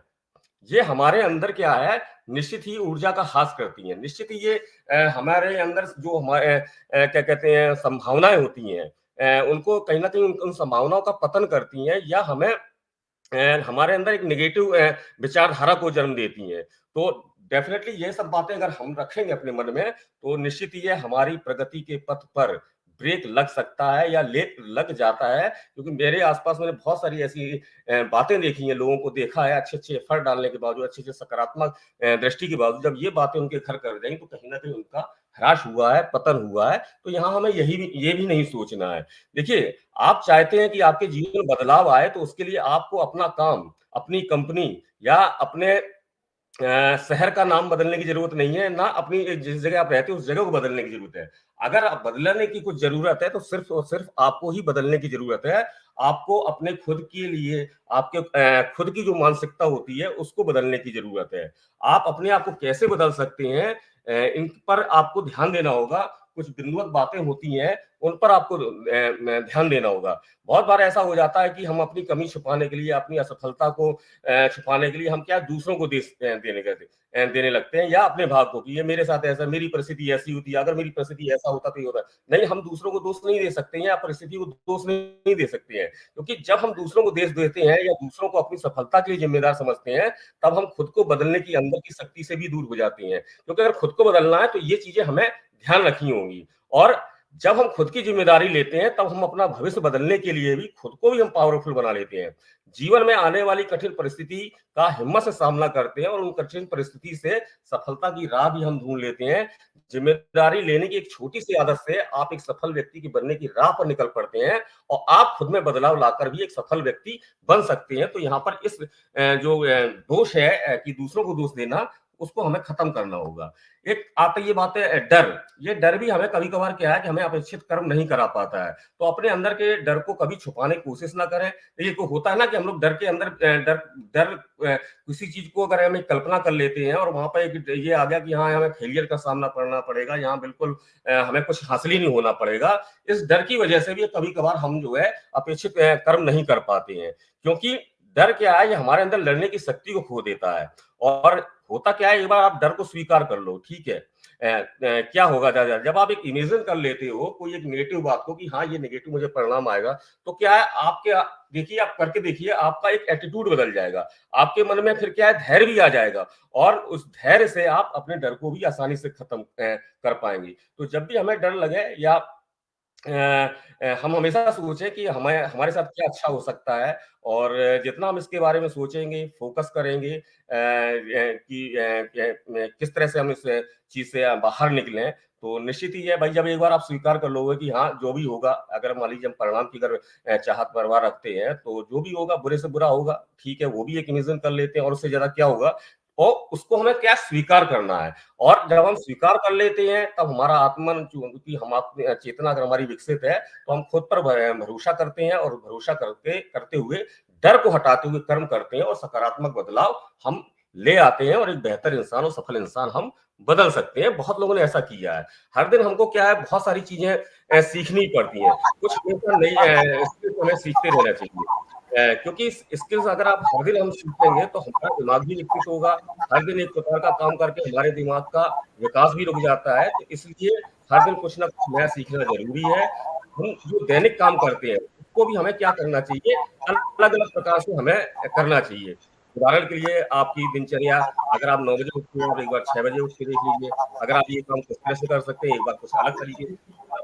ये हमारे अंदर क्या है, निश्चित ही ऊर्जा का ह्रास करती हैं। निश्चित ही ये हमारे अंदर जो हमारे क्या कहते हैं संभावनाएँ होती हैं, उनको कहीं न कहीं उन संभावनाओं का पतन करती हैं, या हमें हमारे अंदर एक नेगेटिव विचारधारा को जन्म देती हैं। तो डेफ़िनेटली ये सब बातें अगर हम रखेंगे अपने मन में, तो निश्चित ही ये हमारी प्रगति के पथ पर ब्रेक लग सकता है या ले लग जाता है, क्योंकि मेरे आस-पास मैंने बहुत सारी ऐसी बातें देखी हैं, लोगों को देखा है अच्छे-अच्छे एफर्ट डालने के बावजूद, अच्छे-अच्छे सकारात्मक दृष्टि के बावजूद जब ये बातें उनके घर कर गईं, तो कहीं न कहीं उनका ह्रास हुआ है, पतन हुआ है। तो यहाँ हमें ये भी नहीं सोचना है। देखिए, आप चाहते हैं कि आपके जीवन में बदलाव आए, तो उसके लिए आपको अपना काम, अपनी कंपनी या अपने शहर का नाम बदलने की ज़रूरत नहीं है, ना अपनी जिस जगह आप रहते हो उस जगह को बदलने की ज़रूरत है। अगर आप बदलने की कुछ ज़रूरत है तो सिर्फ़ और सिर्फ़ आपको ही बदलने की ज़रूरत है। आपको अपने खुद के लिए आपके खुद की जो मानसिकता होती है उसको बदलने की ज़रूरत है। आप अपने आप को कैसे बदल सकते हैं, इन पर आपको ध्यान देना होगा। कुछ बिंदुवत बातें होती हैं, उन पर आपको ध्यान देना होगा। बहुत बार ऐसा हो जाता है कि हम अपनी कमी छुपाने के लिए, अपनी असफलता को छुपाने के लिए हम क्या दूसरों को देने लगते हैं, या अपने भाग को कि ये मेरे साथ ऐसा, मेरी परिस्थिति ऐसी होती है, अगर मेरी परिस्थिति ऐसा होता तो ये होता। नहीं, हम दूसरों को दोष नहीं दे सकते हैं या परिस्थिति को दोष नहीं दे सकते हैं, क्योंकि जब हम दूसरों को दोष देते हैं या दूसरों को अपनी सफलता के लिए जिम्मेदार समझते हैं, तब हम खुद को बदलने की अंदर की शक्ति से भी दूर हो जाते हैं। क्योंकि अगर खुद को बदलना है तो ये चीजें हमें ध्यान रखनी होंगी, और जब हम खुद की जिम्मेदारी लेते हैं तब हम अपना भविष्य बदलने के लिए भी खुद को भी हम पावरफुल बना लेते हैं। जीवन में आने वाली कठिन परिस्थिति का हिम्मत से सामना करते हैं और उन कठिन परिस्थिति से सफलता की राह भी हम ढूंढ लेते हैं। जिम्मेदारी लेने की एक छोटी सी आदत से आप एक सफल व्यक्ति की बनने की राह पर निकल पड़ते हैं, और आप खुद में बदलाव लाकर भी एक सफल व्यक्ति बन सकते हैं। तो यहाँ पर इस जो दोष है कि दूसरों को दोष देना, उसको हमें खत्म करना होगा। एक आती ये बात है डर, ये डर भी हमें कभी-कभार क्या है कि हमें अपेक्षित कर्म नहीं करा पाता है। तो अपने अंदर के डर को कभी छुपाने की कोशिश ना करें। ये को होता है ना कि हम लोग डर के अंदर डर डर किसी चीज़ को अगर हम एक कल्पना कर लेते हैं और वहाँ पे एक ये आ गया कि हाँ, हमें फेलियर का सामना करना पड़ेगा, यहाँ बिल्कुल हमें कुछ हासिल ही नहीं होना पड़ेगा। इस डर की वजह से भी कभी-कभार हम जो है अपेक्षित कर्म नहीं कर पाते हैं। क्योंकि डर क्या है, ये हमारे अंदर लड़ने की शक्ति को खो देता है। और होता क्या है, एक बार आप डर को स्वीकार कर लो, ठीक है। क्या होगा जब आप एक इमेजिन कर लेते हो कोई एक नेगेटिव बात को कि हाँ, ये नेगेटिव मुझे परिणाम आएगा, तो क्या है आपके देखिए, आप करके देखिए, आपका एक एटीट्यूड बदल जाएगा। आपके मन में फिर क्या है, धैर्य भी आ जाएगा, और उस धैर्य से आप अपने डर को भी आसानी से खत्म कर पाएंगे। तो जब भी हमें डर लगे या हम हमेशा सोचें कि हमें हमारे साथ क्या अच्छा हो सकता है, और जितना हम इसके बारे में सोचेंगे, फ़ोकस करेंगे कि किस तरह से हम इस चीज़ से बाहर निकलें, तो निश्चित ही है भाई, जब एक बार आप स्वीकार कर लोगे कि हाँ, जो भी होगा, अगर मान लीजिए हम परिणाम की अगर चाहत परवाह रखते हैं, तो जो भी होगा बुरे से बुरा होगा, ठीक है, वो भी एक इमेजिन कर लेते हैं, और उससे ज़्यादा क्या होगा, और उसको हमें क्या स्वीकार करना है। और जब हम स्वीकार कर लेते हैं, तब हमारा आत्मन क्योंकि हम चेतना अगर हमारी विकसित है, तो हम खुद पर भरोसा करते हैं, और भरोसा करते करते हुए डर को हटाते हुए कर्म करते हैं, और सकारात्मक बदलाव हम ले आते हैं, और एक बेहतर इंसान और सफल इंसान हम बदल सकते हैं। बहुत लोगों ने ऐसा किया है। हर दिन हमको क्या है, बहुत सारी चीजें सीखनी पड़ती हैं। कुछ नई स्किल्स हमें सीखते रहना चाहिए। क्योंकि स्किल्स अगर आप हर दिन हम सीखेंगे तो हमारा दिमाग भी विकसित होगा। हर दिन एक प्रकार का काम करके हमारे दिमाग का विकास भी रुक जाता है, तो इसलिए हर दिन कुछ ना कुछ नया सीखना ज़रूरी है। हम जो दैनिक काम करते हैं, उसको भी हमें क्या करना चाहिए, अलग-अलग प्रकार से हमें करना चाहिए। उदाहरण के लिए आपकी दिनचर्या, अगर आप 9 बजे उठते हैं, तो एक बार 6 बजे उठ के देख लीजिए। अगर आप ये काम किस तरह से कर सकते हैं, एक बार कुछ अलग तरीके से।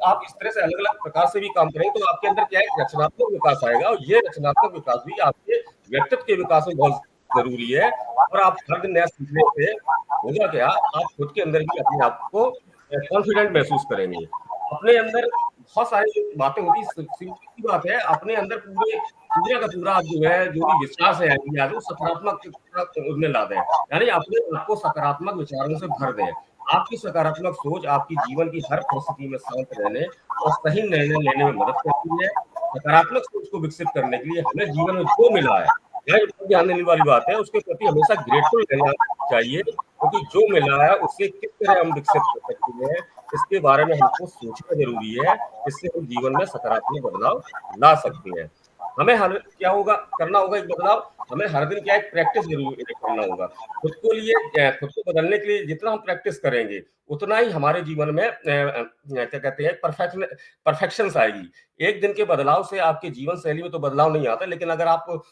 आप इस तरह से अलग-अलग प्रकार से भी काम करेंगे, तो आपके अंदर क्या है, रचनात्मक विकास आएगा, और ये रचनात्मक विकास भी आपके व्यक्तित्व के विकास में बहुत ज़रूरी है। और आप हर दिन नया सीखने से होगा क्या, आप खुद के अंदर भी अपने आप को कॉन्फिडेंट महसूस करेंगे। अपने अंदर बहुत सारी बातें होती हैं, सिंपल सी बात है, अपने अंदर पूरा का पूरा आप जो है, जो भी विश्वास है आइडिया, वो सकारात्मक उनमें ला दें। यानी अपने आप को सकारात्मक विचारों से भर दें। आपकी सकारात्मक सोच आपकी जीवन की हर परिस्थिति में शांत रहने और सही निर्णय लेने में मदद करती है। सकारात्मक सोच को विकसित करने के लिए हमें जीवन में जो मिला है, यह ध्यान देने वाली बात है, उसके प्रति हमेशा ग्रेटफुल रहना चाहिए, क्योंकि जो मिला है उससे किस तरह हम विकसित कर सकते हैं, इसके बारे में हमको सोचना ज़रूरी है। इससे हम जीवन में सकारात्मक बदलाव ला सकते हैं। हमें हर क्या होगा करना होगा एक बदलाव, हमें हर दिन क्या एक प्रैक्टिस ज़रूर करना होगा। खुद को बदलने के लिए जितना हम प्रैक्टिस करेंगे, उतना ही हमारे जीवन में क्या कहते हैं परफेक्शंस आएगी। एक दिन के बदलाव से आपके जीवन शैली में तो बदलाव नहीं आता, लेकिन अगर आप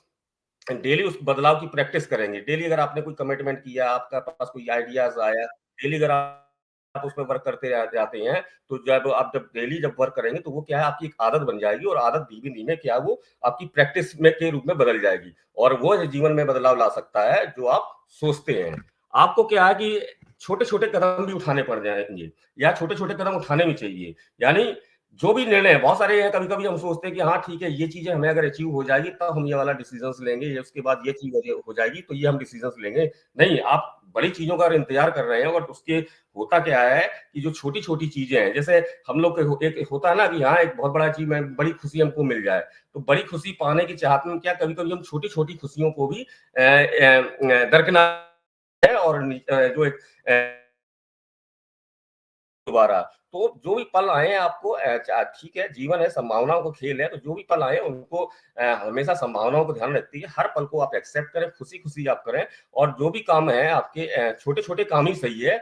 डेली उस बदलाव की प्रैक्टिस करेंगे, डेली अगर आपने कोई कमिटमेंट किया, आपका पास कोई आइडियाज़ आया, डेली अगर आप उसमें वर्क करते जाते हैं, तो जब डेली वर्क करेंगे, तो वो क्या है आपकी एक आदत बन जाएगी और आदत धीमे-धीमे क्या है वो आपकी प्रैक्टिस में के रूप में बदल जाएगी और वो जीवन में बदलाव ला सकता है जो आप सोचते हैं। आपको क्या है कि छोटे-छोटे कदम भी उठाने पड़ जाएँगे या छोटे-छोटे कदम उठाने भी चाहिए। यानी जो भी निर्णय बहुत सारे हैं, कभी-कभी हम सोचते हैं कि हाँ, ठीक है, ये चीज़ें हमें अगर अचीव हो जाएगी, तब हम ये वाला डिसीज़न्स लेंगे, या उसके बाद ये चीज़ हो जाएगी, तो ये हम डिसीज़न्स लेंगे। नहीं, आप बड़ी चीज़ों का अगर इंतज़ार कर रहे हैं और उसके होता क्या है कि जो छोटी-छोटी चीज़ें हैं, जैसे हम लोग के एक होता है ना कि हाँ, एक बहुत बड़ा अचीवमेंट, बड़ी खुशी हमको मिल जाए, तो बड़ी खुशी पाने की चाहत में क्या कभी-कभी हम छोटी-छोटी खुशियों को भी दरकिनार है और जो एक दोबारा। तो जो भी पल आए हैं आपको ठीक है, जीवन है, संभावनाओं का खेल है, तो जो भी पल आए हैं उनको हमेशा संभावनाओं को ध्यान रखती है। हर पल को आप एक्सेप्ट करें, खुशी-खुशी आप करें और जो भी काम है आपके छोटे-छोटे काम ही सही है,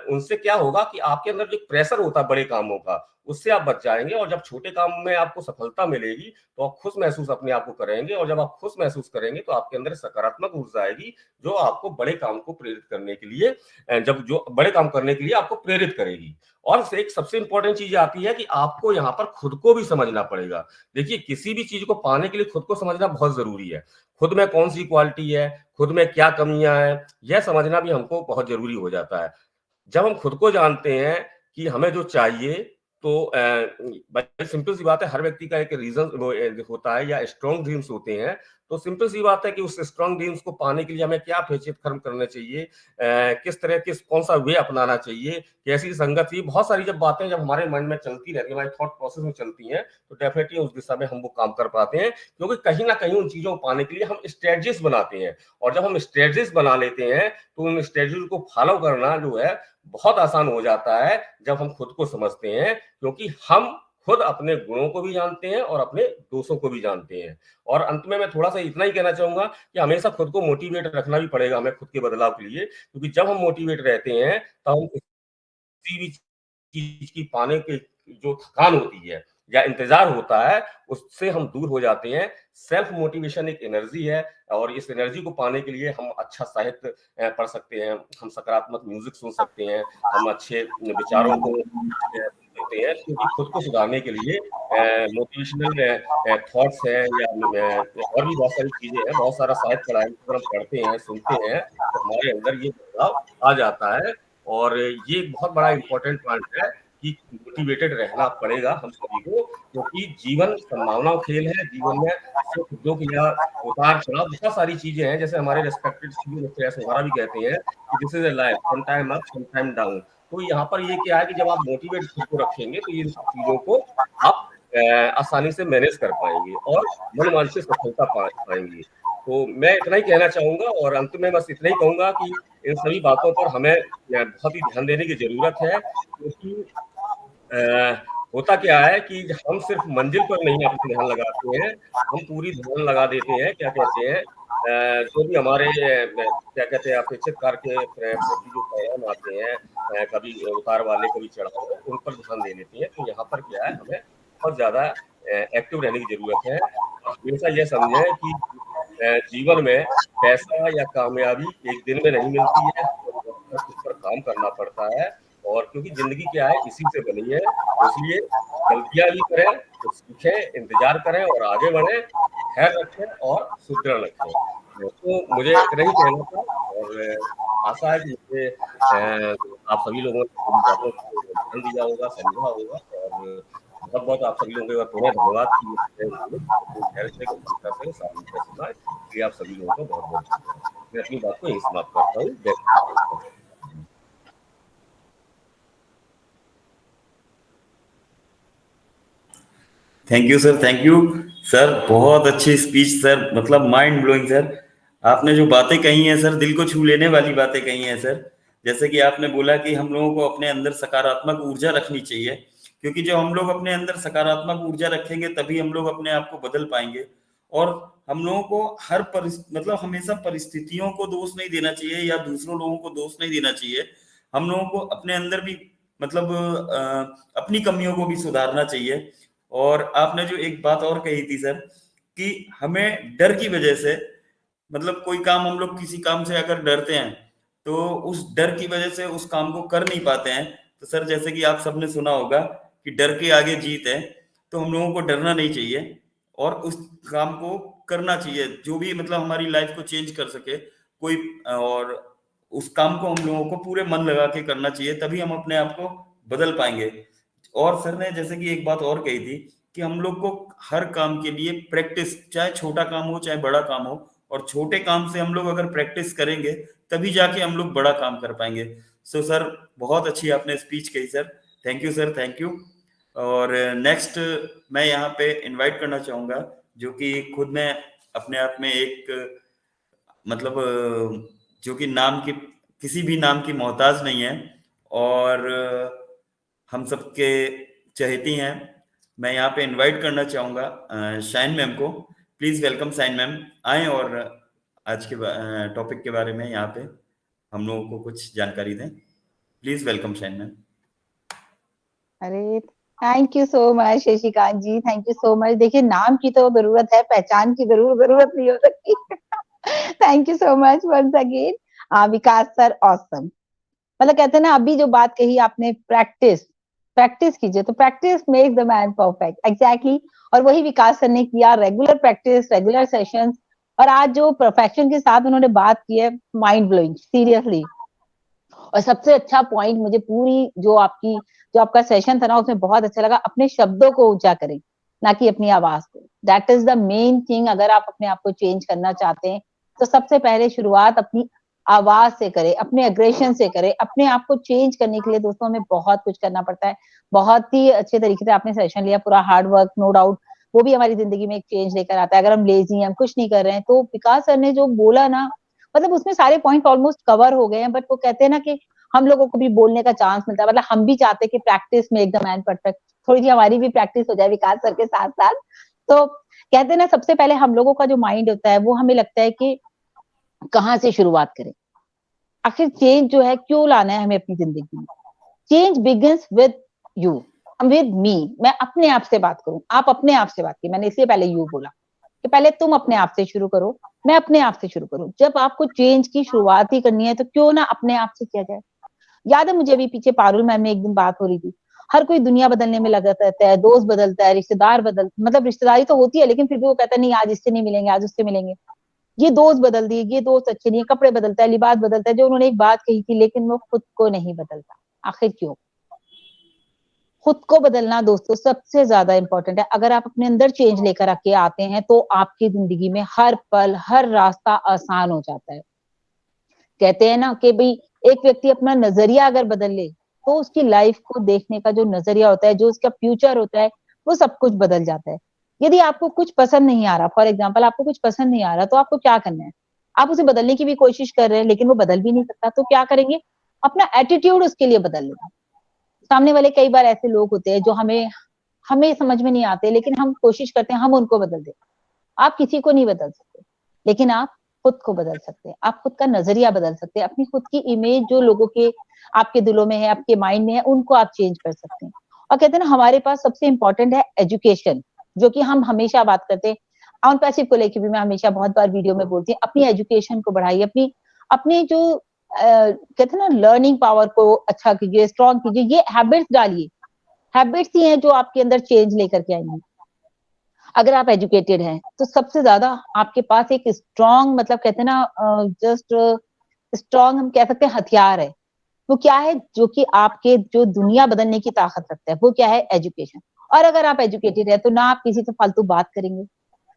उनसे क्या होगा कि आपके अंदर जो प्रेशर होता है बड़े कामों का, उससे आप बच जाएँगे और जब छोटे काम में आपको सफलता मिलेगी, तो आप खुश महसूस अपने आप को करेंगे और जब आप खुश महसूस करेंगे, तो आपके अंदर सकारात्मक ऊर्जा आएगी, जो आपको बड़े काम को प्रेरित करने के लिए जब जो बड़े काम करने के लिए आपको प्रेरित करेगी। और एक सबसे इम्पोर्टेंट चीज़ आती है कि आपको यहाँ पर खुद को भी समझना पड़ेगा। देखिए, किसी भी चीज़ को पाने के लिए खुद को समझना बहुत ज़रूरी है। खुद में कौन-सी क्वालिटी है, खुद में क्या कमियाँ हैं, यह समझना भी हमको बहुत ज़रूरी हो जाता है। जब हम खुद को जानते हैं कि हमें जो चाहिए तो बड़ी सिंपल सी बात है, हर व्यक्ति का एक रीज़न वो होता है या स्ट्रॉन्ग ड्रीम्स होते हैं। तो सिंपल सी बात है कि उस स्ट्रॉन्ग ड्रीम्स को पाने के लिए हमें क्या पैचीत कर्म करने चाहिए, किस कौन-सा वे अपनाना चाहिए, कैसी संगत ये बहुत सारी जब बातें जब हमारे मन में चलती रहती हैं, हमारे थॉट प्रोसेस में चलती हैं, तो डेफिनिटली उस दिशा में हम वो काम कर पाते हैं। क्योंकि कहीं न कहीं उन चीज़ों को पाने के लिए हम स्ट्रेटजीज़ बनाते हैं और जब हम स्ट्रेटजीज़ बना लेते हैं, तो उन स्ट्रेटजीज़ को फॉलो करना जो है बहुत आसान हो जाता है जब हम खुद को समझते हैं, क्योंकि हम खुद अपने गुणों को भी जानते हैं और अपने दोषों को भी जानते हैं। और अंत में मैं थोड़ा-सा इतना ही कहना चाहूँगा कि हमेशा खुद को मोटिवेट रखना भी पड़ेगा हमें खुद के बदलाव के लिए, क्योंकि जब हम मोटिवेट रहते हैं, तब हम किसी भी चीज़ की पाने की जो थकान होती है या इंतज़ार होता है, उससे हम दूर हो जाते हैं। सेल्फ मोटिवेशन एक एनर्जी है और इस एनर्जी को पाने के लिए हम अच्छा साहित्य पढ़ सकते हैं, हम सकारात्मक म्यूज़िक सुन सकते हैं, हम अच्छे विचारों को सुन सकते हैं, क्योंकि खुद को सुधारने के लिए मोटिवेशनल थॉट्स हैं या और भी बहुत सारी चीज़ें हैं, बहुत सारा साहित्य पढ़ा है, अगर हम पढ़ते हैं, सुनते हैं, तो हमारे अंदर ये बदलाव आ जाता है और ये एक बहुत बड़ा इम्पोर्टेंट पॉइंट है कि मोटिवेटेड रहना पड़ेगा हम सभी को, क्योंकि जीवन संभावनाओं खेल है, जीवन में सुख-दुःख या उतार-चढ़ाव बहुत सारी चीज़ें हैं, जैसे हमारे रिस्पेक्टेड सीनियर श्रेयस वोहरा भी कहते हैं कि this is a life, some time up, some time down. तो यहाँ पर ये क्या है कि जब आप मोटिवेट खुद को रखेंगे, तो ये सब चीज़ों को आप आसानी से मैनेज कर पाएँगे और मन-वांछित सफलता पाएँगे। तो मैं इतना ही कहना चाहूँगा और अंत में बस इतना ही कहूँगा कि इन सभी बातों पर हमें बहुत ही ध्यान देने की ज़रूरत है, क्योंकि होता क्या है कि हम सिर्फ़ मंज़िल पर नहीं अपना ध्यान लगाते हैं, हम पूरी ध्यान लगा देते हैं, क्या कहते हैं जो भी हमारे क्या कहते हैं अपेक्षित कार्य के प्रति जो परिणाम आते हैं, कभी उतार वाले, कभी चढ़ाव, उन पर ध्यान दे देते हैं। तो यहाँ पर क्या है, हमें बहुत ज़्यादा एक्टिव रहने की ज़रूरत है और हमेशा ये समझें कि जीवन में पैसा या कामयाबी एक दिन में नहीं मिलती है, तो उस पर काम करना पड़ता है और क्योंकि ज़िंदगी क्या है, इसी से बनी है, तो इसलिए गलतियाँ भी करें, तो सीखें, इंतज़ार करें और आगे बढ़ें, खैर रखें और सुदृढ़ रखें। तो मुझे इतना ही कहना था और आशा है कि मुझे आप सभी लोगों ने मेरी बातों को ध्यान दिया होगा, समझा होगा और बहुत-बहुत आप सभी लोगों का पुनः धन्यवाद कि धैर्य से, गंभीरता से, सावधानी से सुना। इसलिए आप सभी लोगों का बहुत-बहुत धन्यवाद। मैं अपनी बात को यहीं समाप्त करता हूँ। जय Hind. Thank you sir, thank you sir, बहुत अच्छी स्पीच सर, मतलब माइंड ब्लोइंग सर। आपने जो बातें कही हैं सर, दिल को छू लेने वाली बातें कही हैं सर। जैसे कि आपने बोला कि हम लोगों को अपने अंदर सकारात्मक ऊर्जा रखनी चाहिए, क्योंकि जब हम लोग अपने अंदर सकारात्मक ऊर्जा रखेंगे तभी हम लोग अपने आप को बदल पाएंगे। और हम लोगों को मतलब हमेशा परिस्थितियों को दोष नहीं देना चाहिए या दूसरों लोगों को दोष नहीं देना चाहिए। हम लोगों को अपने अंदर भी मतलब अपनी कमियों को भी सुधारना चाहिए। और आपने जो एक बात और कही थी सर, कि हमें डर की वजह से, मतलब कोई काम, हम लोग किसी काम से अगर डरते हैं तो उस डर की वजह से उस काम को कर नहीं पाते हैं। तो सर जैसे कि आप सबने सुना होगा कि डर के आगे जीत है, तो हम लोगों को डरना नहीं चाहिए और उस काम को करना चाहिए जो भी मतलब हमारी लाइफ को चेंज कर सके कोई। और उस काम को हम लोगों को पूरे मन लगा के करना चाहिए, तभी हम अपने आप को बदल पाएंगे। और सर ने जैसे कि एक बात और कही थी कि हम लोग को हर काम के लिए प्रैक्टिस, चाहे छोटा काम हो चाहे बड़ा काम हो, और छोटे काम से हम लोग अगर प्रैक्टिस करेंगे तभी जाके हम लोग बड़ा काम कर पाएंगे। सो सर बहुत अच्छी आपने स्पीच कही sir, thank you sir, thank you. और नेक्स्ट मैं यहाँ पे इनवाइट करना चाहूंगा, जो कि खुद में अपने आप में एक मतलब जो कि नाम की, किसी भी नाम की मोहताज नहीं है, और हम सबके चहेती हैं। मैं यहाँ पे इनवाइट करना चाहूंगा शाइन मैम को। प्लीज वेलकम शाइन मैम, आए और आज के टॉपिक के बारे में यहाँ पे हम लोगों को कुछ जानकारी दें। Please welcome shine ma'am. अरे thank you so much Shashikant ji, thank you so much. देखिए नाम की तो जरूरत है, पहचान की जरूरत नहीं हो सकती। Thank you so much once again Vikas sir, awesome. मतलब कहते हैं ना, अभी जो बात कही आपने, प्रैक्टिस प्रैक्टिस कीजिए तो practice makes the man perfect, exactly. और वही विकास सर ने किया, रेगुलर प्रैक्टिस, रेगुलर सेशंस। और आज जो परफेक्शन के साथ उन्होंने बात की है, माइंड ब्लोइंग सीरियसली। और सबसे अच्छा पॉइंट मुझे पूरी जो आपका सेशन था ना, उसमें बहुत अच्छा लगा, अपने शब्दों को ऊंचा करें ना कि अपनी आवाज को। That is the main thing. अगर आप अपने आप को चेंज करना चाहते हैं तो सबसे पहले शुरुआत अपनी आवाज से करें, अपने अग्रेशन से करें। अपने आप को चेंज करने के लिए दोस्तों हमें बहुत कुछ करना पड़ता है। बहुत ही अच्छे तरीके से आपने सेशन लिया, पूरा हार्ड वर्क नो डाउट, वो भी हमारी जिंदगी में एक चेंज लेकर आता है। अगर हम लेजी हैं, हम कुछ नहीं कर रहे हैं, तो विकास सर ने जो बोला ना, मतलब उसमें सारे पॉइंट ऑलमोस्ट कवर हो गए हैं। बट वो कहते हैं ना कि हम लोगों को भी बोलने का चांस मिलता है, मतलब हम भी चाहते हैं कि प्रैक्टिस में एकदम मैन परफेक्ट, थोड़ी सी हमारी भी प्रैक्टिस हो जाए विकास सर के साथ साथ। तो कहते हैं ना, सबसे पहले हम लोगों का जो माइंड होता है वो हमें लगता है कि कहाँ से शुरुआत करें, आखिर चेंज जो है क्यों लाना है हमें अपनी जिंदगी में। Change begins with you, with me. मैं अपने आप से बात करूं, आप अपने आप से बात की, मैंने इसलिए पहले यू बोला कि पहले तुम अपने आप से शुरू करो, मैं अपने आप से शुरू करूं। जब आपको चेंज की शुरुआत ही करनी है तो क्यों ना अपने आप से किया जाए। याद है मुझे, अभी पीछे पारुल मैम में एक दिन बात हो रही थी, हर कोई दुनिया बदलने में लगा रहता है, दोस्त बदलता है, रिश्तेदार बदल, मतलब रिश्तेदारी तो होती है लेकिन फिर भी वो कहता है नहीं आज इससे नहीं मिलेंगे, आज उससे मिलेंगे। ये दोस्त बदल दिए, ये दोस्त अच्छे नहीं है, कपड़े बदलता है, लिबास बदलता है, जो उन्होंने एक बात कही थी, लेकिन वो खुद को नहीं बदलता। आखिर क्यों? खुद को बदलना दोस्तों सबसे ज्यादा इंपॉर्टेंट है। अगर आप अपने अंदर चेंज लेकर आके आते हैं तो आपकी जिंदगी में हर पल हर रास्ता आसान हो जाता है। कहते हैं ना कि भाई, एक व्यक्ति अपना नजरिया अगर बदल ले तो उसकी लाइफ को देखने का जो नजरिया होता है, जो उसका फ्यूचर होता है, वो सब कुछ बदल जाता है। यदि आपको कुछ पसंद नहीं आ रहा, फॉर एग्जाम्पल आपको कुछ पसंद नहीं आ रहा, तो आपको क्या करना है? आप उसे बदलने की भी कोशिश कर रहे हैं लेकिन वो बदल भी नहीं सकता, तो क्या करेंगे? अपना एटीट्यूड उसके लिए बदल लेंगे। सामने वाले कई बार ऐसे लोग होते हैं जो हमें हमें समझ में नहीं आते, लेकिन हम कोशिश करते हैं हम उनको बदल दें। आप किसी को नहीं बदल सकते, लेकिन आप खुद को बदल सकते हैं। आप खुद का नजरिया बदल सकते हैं, अपनी खुद की इमेज जो लोगों के आपके दिलों में है, आपके माइंड में है, उनको आप चेंज कर सकते हैं। और कहते हैं ना, हमारे पास सबसे इंपॉर्टेंट है एजुकेशन, जो कि हम हमेशा बात करते हैं। ऑन पैसिव को लेकर भी मैं हमेशा बहुत बार वीडियो में बोलती हूँ, अपनी एजुकेशन को बढ़ाइए, अपनी अपनी जो कहते हैं ना लर्निंग पावर को अच्छा कीजिए, स्ट्रॉन्ग कीजिए, ये हैबिट्स डालिए। हैबिट्स ही हैं जो आपके अंदर चेंज लेकर के आएंगी। अगर आप एजुकेटेड हैं तो सबसे ज्यादा आपके पास एक स्ट्रॉन्ग, मतलब कहते हैं ना जस्ट स्ट्रॉन्ग हम कह सकते हैं हथियार है। वो क्या है? जो कि आपके जो दुनिया बदलने की ताकत रखता है, वो क्या है? एजुकेशन। और अगर आप एजुकेटेड है तो ना आप किसी से फालतू बात करेंगे,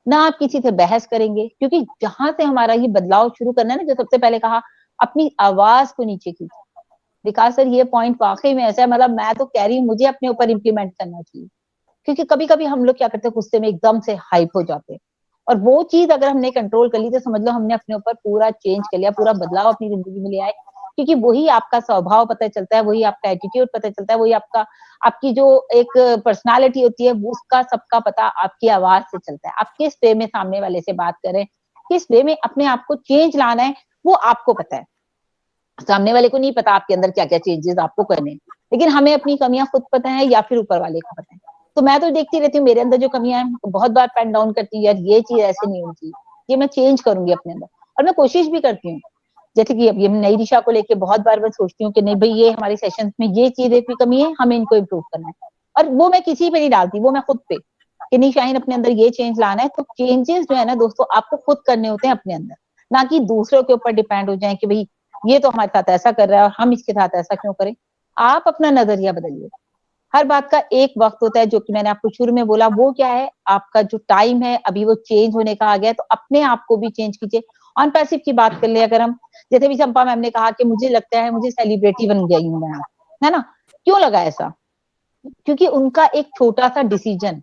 ना आप किसी से बहस करेंगे, क्योंकि जहां से हमारा ये बदलाव शुरू करना है ना, जो सबसे पहले कहा, अपनी आवाज को नीचे कीजिए। विकास सर, ये पॉइंट वाकई में ऐसा है, मतलब मैं तो कह रही हूँ मुझे अपने ऊपर इम्प्लीमेंट करना चाहिए, क्योंकि कभी कभी हम लोग क्या करते हैं, गुस्से में एकदम से हाइप हो जाते हैं, और वो चीज अगर हमने कंट्रोल कर ली तो समझ लो हमने अपने ऊपर पूरा चेंज कर लिया, पूरा बदलाव अपनी जिंदगी में ले आए। क्योंकि वही आपका स्वभाव पता चलता है, वही आपका एटीट्यूड पता चलता है, वही आपका आपकी जो एक पर्सनालिटी होती है उसका सबका पता आपकी आवाज से चलता है। आप किस वे में सामने वाले से बात करें, किस वे में अपने आप को चेंज लाना है, वो आपको पता है। सामने वाले को नहीं पता आपके अंदर क्या क्या चेंजेस आपको करने हैं, लेकिन हमें अपनी कमियां खुद पता है या फिर ऊपर वाले को पता है। तो मैं तो देखती रहती हूँ मेरे अंदर जो कमियां हैं, बहुत बार पेन डाउन करती हूँ, यार ये चीज ऐसे नहीं होनी चाहिए, ये मैं चेंज करूंगी अपने अंदर, और मैं कोशिश भी करती हूँ। जैसे कि अब ये नई दिशा को लेके बहुत बार मैं सोचती हूँ कि नहीं भाई, ये हमारे सेशंस में ये चीजें की कमी है, हमें इनको इम्प्रूव करना है। और वो मैं किसी पे नहीं डालती, वो मैं खुद पे, कि नहीं शाहीन अपने अंदर ये चेंज लाना है। तो चेंजेस जो है ना दोस्तों, आपको खुद करने होते हैं अपने अंदर, ना कि दूसरों के ऊपर डिपेंड हो जाए कि भाई ये तो हमारे साथ ऐसा कर रहा है और हम इसके साथ ऐसा क्यों करें। आप अपना नजरिया बदलिए। हर बात का एक वक्त होता है, जो कि मैंने आपको शुरू में बोला, वो क्या है, आपका जो टाइम है अभी वो चेंज होने का आ गया है, तो अपने आप को भी चेंज कीजिए। ऑन पैसिव की बात कर ले अगर हम, जैसे भी चंपा मैम ने कहा कि मुझे लगता है मुझे सेलिब्रिटी बन गई हूँ मैं, है ना, क्यों लगा ऐसा? क्योंकि उनका एक छोटा सा डिसीजन,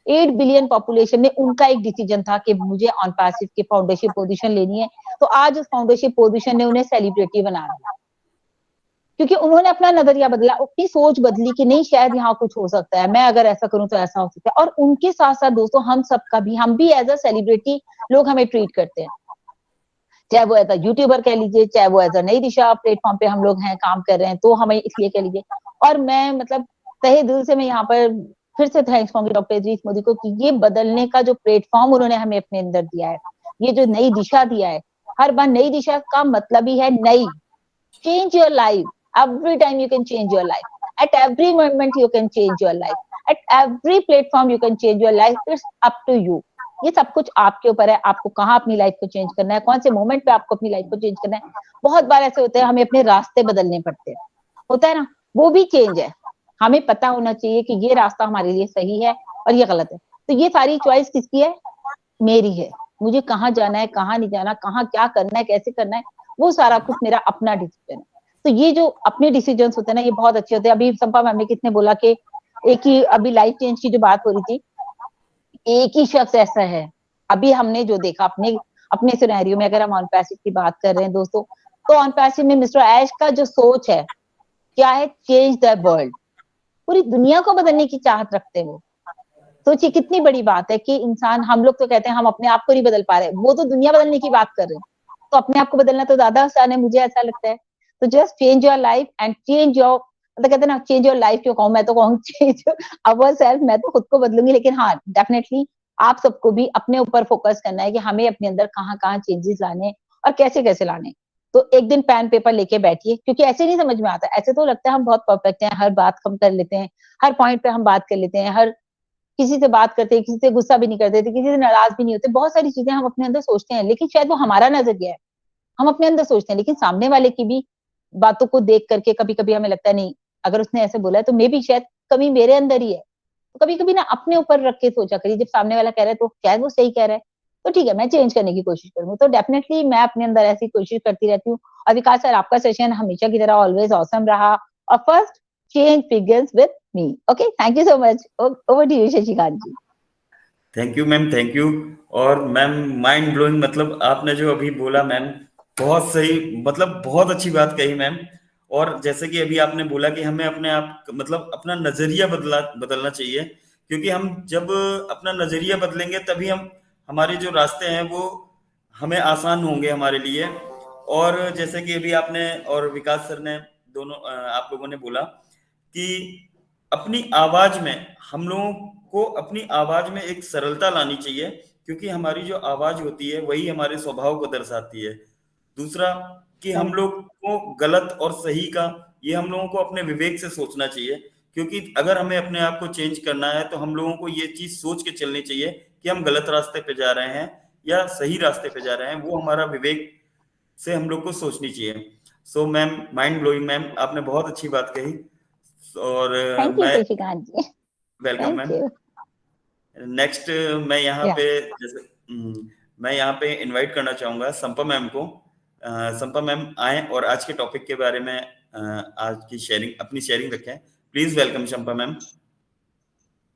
8 बिलियन पॉपुलेशन में उनका एक डिसीजन था कि मुझे ऑन पैसिव की फाउंडेशन पोजीशन लेनी है, तो आज उस फाउंडेशन पोजीशन ने उन्हें सेलिब्रिटी बना दिया। क्योंकि उन्होंने अपना नजरिया बदला, अपनी सोच बदली कि नहीं शायद यहाँ कुछ हो सकता है, मैं अगर ऐसा करूं तो ऐसा हो सकता है। और उनके साथ साथ दोस्तों हम सबका भी, हम भी एज अ सेलिब्रिटी लोग हमें ट्रीट करते हैं, चाहे वो एज अ यूट्यूबर कह लीजिए, चाहे वो एज अ नई दिशा प्लेटफॉर्म पे हम लोग हैं काम कर रहे हैं, तो हमें इसलिए कह लीजिए। और मैं मतलब तहे दिल से मैं यहाँ पर फिर से थैंक्स कहूंगी डॉक्टर इदरीस मोदी को, कि ये बदलने का जो प्लेटफॉर्म उन्होंने हमें अपने अंदर दिया है, ये जो नई दिशा दिया है। हर बार नई दिशा का मतलब ही है नई, change your life. Every time you can change your life. At every moment you can change your life. At every platform you can change your life. It's up to you. ये सब कुछ आपके ऊपर है, आपको कहाँ अपनी लाइफ को चेंज करना है, कौन से मोमेंट पे आपको अपनी लाइफ को चेंज करना है। बहुत बार ऐसे होते हैं हमें अपने रास्ते बदलने पड़ते हैं, होता है ना, वो भी चेंज है। हमें पता होना चाहिए कि ये रास्ता हमारे लिए सही है और ये गलत है। तो ये सारी चॉइस किसकी है? मेरी है। मुझे कहाँ जाना है, कहाँ नहीं जाना, कहाँ क्या करना है, कैसे करना है, वो सारा कुछ मेरा अपना डिसीजन है। तो ये जो अपने डिसीजन होते हैं ना, ये बहुत अच्छे होते हैं। अभी संपा मैम ने कितने बोला कि एक ही, अभी लाइफ चेंज की जो बात हो रही थी, एक ही शख्स ऐसा है अभी हमने जो देखा अपने अपने सिनेरियो में, अगर हम ऑन पैसिव की बात कर रहे हैं दोस्तों, तो ऑन पैसिव में मिस्टर ऐश का जो सोच है क्या है, चेंज द वर्ल्ड, पूरी दुनिया को बदलने की चाहत रखते हैं वो। सोचिए कितनी बड़ी बात है कि इंसान, हम लोग तो कहते हैं हम अपने आप को नहीं बदल पा रहे, वो तो दुनिया बदलने की बात कर रहे हैं। तो अपने आप को बदलना तो ज्यादा आसान है, मुझे ऐसा लगता है। तो just change your life and change your, मतलब कहते हैं ना, चेंज योर लाइफ क्यों कहूँ, मैं तो कहूँ चेंज अवर सेल्फ, मैं तो खुद को बदलूंगी। लेकिन हाँ, डेफिनेटली आप सबको भी अपने ऊपर फोकस करना है कि हमें अपने अंदर कहाँ कहाँ चेंजेस लाने और कैसे कैसे लाने। तो एक दिन पेन पेपर लेके बैठिए, क्योंकि ऐसे नहीं समझ में आता। ऐसे तो लगता है हम बहुत परफेक्ट हैं, हर बात हम कर लेते हैं, हर पॉइंट पे हम बात कर लेते हैं, हर किसी से बात करते हैं, किसी से गुस्सा भी नहीं करते थे, किसी से नाराज भी नहीं होते, बहुत सारी चीजें हम अपने अंदर सोचते हैं। लेकिन शायद वो हमारा नजरिया है, हम अपने अंदर सोचते हैं, लेकिन सामने वाले की भी बातों को देख करके कभी कभी हमें लगता है नहीं, अगर उसने ऐसे बोला है तो मे भी शायद कमी मेरे अंदर ही है। तो कभी कभी ना अपने ऊपर रख के सोचा करिए, जब सामने वाला कह रहा है तो शायद वो सही कह रहा है, तो ठीक है मैं चेंज करने की कोशिश करूंगी। तो डेफिनेटली मैं अपने अंदर ऐसी कोशिश करती रहती हूँ। और विकास सर, आपका सेशन हमेशा की तरह ऑलवेज ऑसम रहा। और first change begins with me. Okay, thank you so much. Over to you Shashikant ji. Thank you ma'am, thank you. और मैम माइंड ब्लोइंग, मतलब आपने जो अभी बोला मैम, बहुत सही, मतलब बहुत अच्छी बात कही मैम। और जैसे कि अभी आपने बोला कि हमें अपने आप, मतलब अपना नजरिया बदलना चाहिए, क्योंकि हम जब अपना नजरिया बदलेंगे तभी हम, हमारे जो रास्ते हैं वो हमें आसान होंगे हमारे लिए। और जैसे कि अभी आपने और विकास सर ने दोनों, आप लोगों ने बोला कि अपनी आवाज में, हम लोगों को अपनी आवाज में एक सरलता लानी चाहिए, क्योंकि हमारी जो आवाज होती है वही हमारे स्वभाव को दर्शाती है। दूसरा कि हम लोग को गलत और सही का, ये हम लोगों को अपने विवेक से सोचना चाहिए, क्योंकि अगर हमें अपने आप को चेंज करना है तो हम लोगों को ये चीज सोच के चलनी चाहिए कि हम गलत रास्ते पे जा रहे हैं या सही रास्ते पे जा रहे हैं, वो हमारा विवेक से हम लोग को सोचनी चाहिए। So ma'am, mind blowing ma'am, आपने बहुत अच्छी बात कही। और थैंक यू मैं, Shashikant ji. Welcome thank ma'am. You. Next मैं यहाँ या पे, जैसे मैं यहाँ पे इनवाइट करना चाहूंगा संपा मैम को। संपा मैम आए और आज के टॉपिक के बारे में आज की शेयरिंग, अपनी शेयरिंग रखें। Please welcome Sampa ma'am.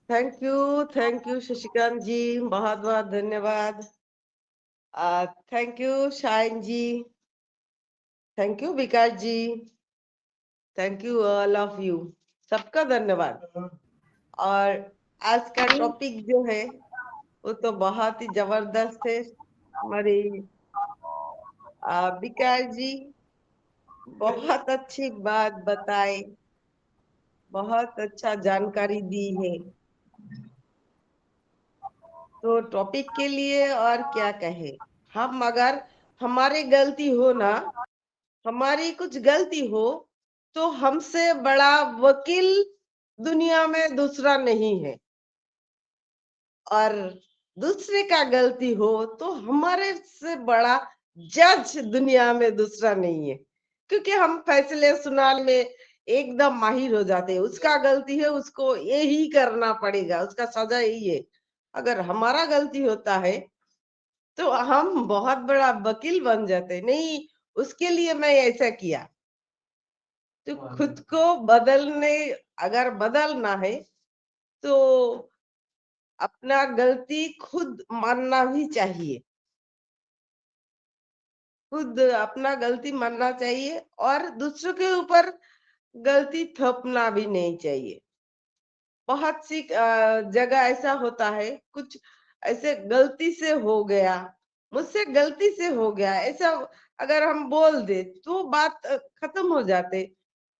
Thank you Shashikant ji, बहुत बहुत धन्यवाद। Thank you Shine ji, thank you Vikas ji, thank you all of you, सबका धन्यवाद। और आज का टॉपिक जो है वो तो बहुत ही जबरदस्त है। हमारे विकास जी बहुत अच्छी बात बताए, बहुत अच्छा जानकारी दी है। तो टॉपिक के लिए और क्या कहे, हम अगर हमारी गलती हो ना, हमारी कुछ गलती हो, तो हमसे बड़ा वकील दुनिया में दूसरा नहीं है। और दूसरे का गलती हो तो हमारे से बड़ा जज दुनिया में दूसरा नहीं है, क्योंकि हम फैसले सुनाने में एकदम माहिर हो जाते हैं। उसका गलती है, उसको यही करना पड़ेगा, उसका सजा यही है। अगर हमारा गलती होता है तो हम बहुत बड़ा वकील बन जाते। नहीं, उसके लिए मैं ऐसा किया। तो खुद को बदलने, अगर बदलना है तो अपना गलती खुद मानना भी चाहिए, खुद अपना गलती मानना चाहिए और दूसरों के ऊपर गलती थोपना भी नहीं चाहिए। बहुत सी जगह ऐसा होता है, कुछ ऐसे गलती से हो गया, मुझसे गलती से हो गया, ऐसा अगर हम बोल दे तो बात खत्म हो जाते।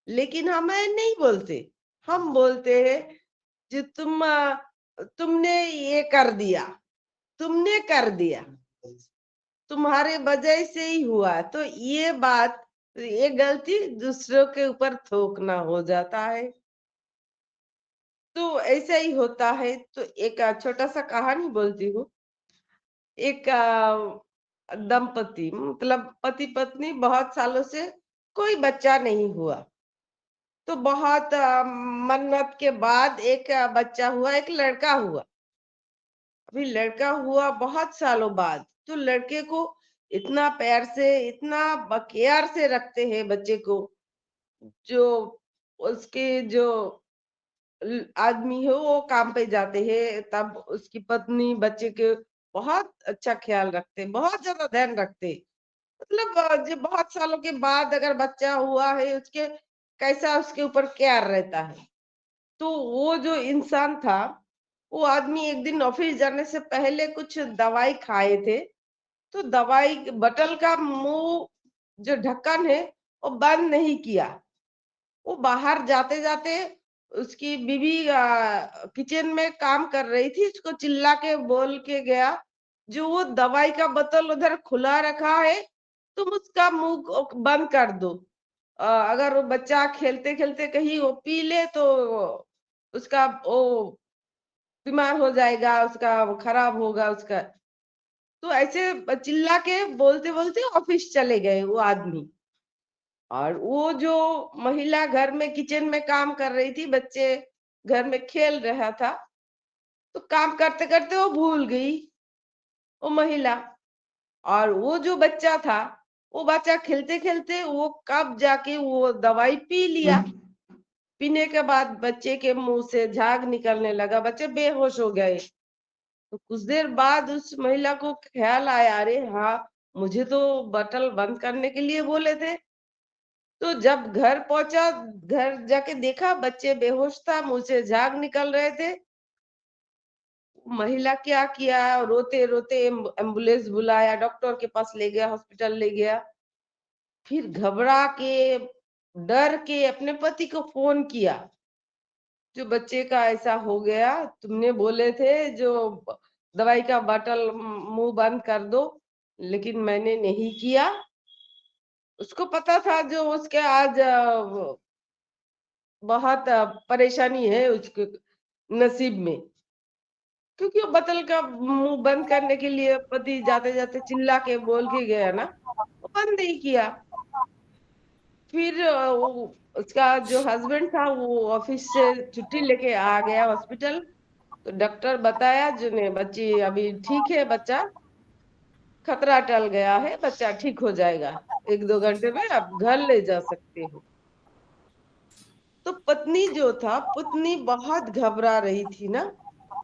लेकिन हम नहीं बोलते, हम बोलते हैं कि तुमने ये कर दिया, तुमने कर दिया, तुम्हारे वजह से ही हुआ। तो ये बात, ये गलती दूसरों के ऊपर थोपना हो जाता है। तो ऐसा ही होता है। तो एक छोटा सा कहानी बोलती हूँ। एक दंपति, मतलब पति पत्नी, बहुत सालों से कोई बच्चा नहीं हुआ। तो बहुत मन्नत के बाद एक बच्चा हुआ, एक लड़का हुआ। अभी लड़का हुआ बहुत सालों बाद, तो लड़के को इतना प्यार से, इतना बकेयर से रखते हैं बच्चे को। जो उसके जो आदमी है वो काम पे जाते हैं, तब उसकी पत्नी बच्चे के बहुत अच्छा ख्याल रखते, बहुत ज्यादा ध्यान रखते। मतलब जो बहुत सालों के बाद अगर बच्चा हुआ है, उसके कैसा उसके ऊपर केयर रहता है। तो वो जो इंसान था, वो आदमी एक दिन ऑफिस जाने से पहले कुछ दवाई खाए थे। तो दवाई बटल का मुंह, जो ढक्कन है, वो बंद नहीं किया। वो बाहर जाते जाते उसकी बीवी किचन में काम कर रही थी, उसको चिल्ला के बोल के गया, जो वो दवाई का बोतल उधर खुला रखा है, तुम उसका मुंह बंद कर दो। अगर वो बच्चा खेलते खेलते कहीं वो पी ले तो उसका वो बीमार हो जाएगा, उसका वो खराब होगा उसका। तो ऐसे चिल्ला के बोलते बोलते ऑफिस चले गए वो आदमी। और वो जो महिला घर में किचन में काम कर रही थी, बच्चे घर में खेल रहा था, तो काम करते करते वो भूल गई, वो महिला। और वो जो बच्चा था, वो बच्चा खेलते खेलते वो कब जाके वो दवाई पी लिया। पीने के बाद बच्चे के मुंह से झाग निकलने लगा, बच्चे बेहोश हो गए। तो कुछ देर बाद उस महिला को ख्याल आया, अरे हाँ, मुझे तो बटल बंद करने के लिए बोले थे। तो जब घर पहुंचा, घर जाके देखा बच्चे बेहोश था, मुंह से झाग निकल रहे थे। महिला क्या किया, रोते रोते एम्बुलेंस बुलाया, डॉक्टर के पास ले गया, हॉस्पिटल ले गया। फिर घबरा के, डर के अपने पति को फोन किया, जो बच्चे का ऐसा हो गया, तुमने बोले थे जो दवाई का बोतल मुंह बंद कर दो, लेकिन मैंने नहीं किया। उसको पता था जो उसके आज बहुत परेशानी है उसके नसीब में, क्योंकि वो बोतल का मुंह बंद करने के लिए पति जाते जाते चिल्ला के बोल के गया ना, वो बंद नहीं किया। फिर उसका जो हस्बैंड था वो ऑफिस से छुट्टी लेके आ गया हॉस्पिटल। तो डॉक्टर बताया, जो ने बच्ची अभी ठीक है, बच्चा खतरा टल गया है, बच्चा ठीक हो जाएगा, 1-2 घंटे में आप घर ले जा सकते हो। तो पत्नी जो था, पत्नी बहुत घबरा रही थी ना,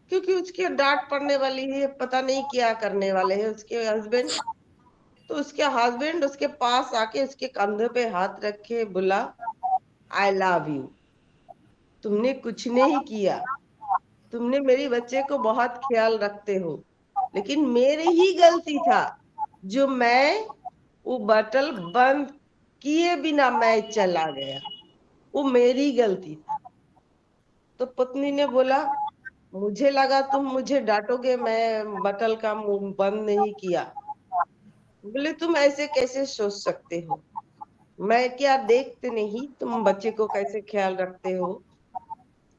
क्योंकि उसके डांट पड़ने वाली है, पता नहीं क्या करने वाले हैं उसके हस्बैंड। तो उसके हस्बैंड उसके पास आके उसके कंधे पे हाथ रखे बोला, आई लव यू, तुमने कुछ नहीं किया, तुमने मेरी बच्चे को बहुत ख्याल रखते हो, लेकिन मेरी ही गलती था जो मैं वो बटल बंद किए बिना मैं चला गया, वो मेरी गलती था। तो पत्नी ने बोला, मुझे लगा तुम मुझे डांटोगे, मैं बटल का मुंह बंद नहीं किया। बोले, तुम ऐसे कैसे सोच सकते हो, मैं क्या देखते नहीं तुम बच्चे को कैसे ख्याल रखते हो,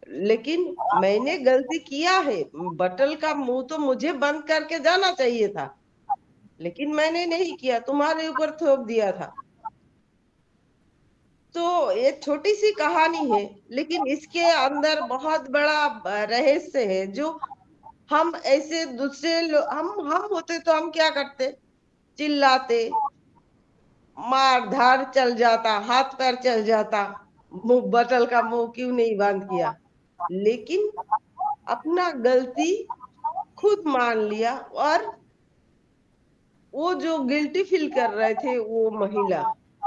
लेकिन मैंने गलती किया है, बटल का मुंह तो मुझे बंद करके जाना चाहिए था, लेकिन मैंने नहीं किया, तुम्हारे ऊपर थोप दिया था। तो ये छोटी सी कहानी है, लेकिन इसके अंदर बहुत बड़ा रहस्य है, जो हम ऐसे दूसरे हम होते तो हम क्या करते, चिल्लाते, मार धाड़ चल जाता, हाथ पैर चल जाता, मुंह बटल का मुंह क्यों नहीं बंद किया। लेकिन अपना गलती खुद मान लिया, और वो जो गिल्टी फील कर रहे थे वो महिला,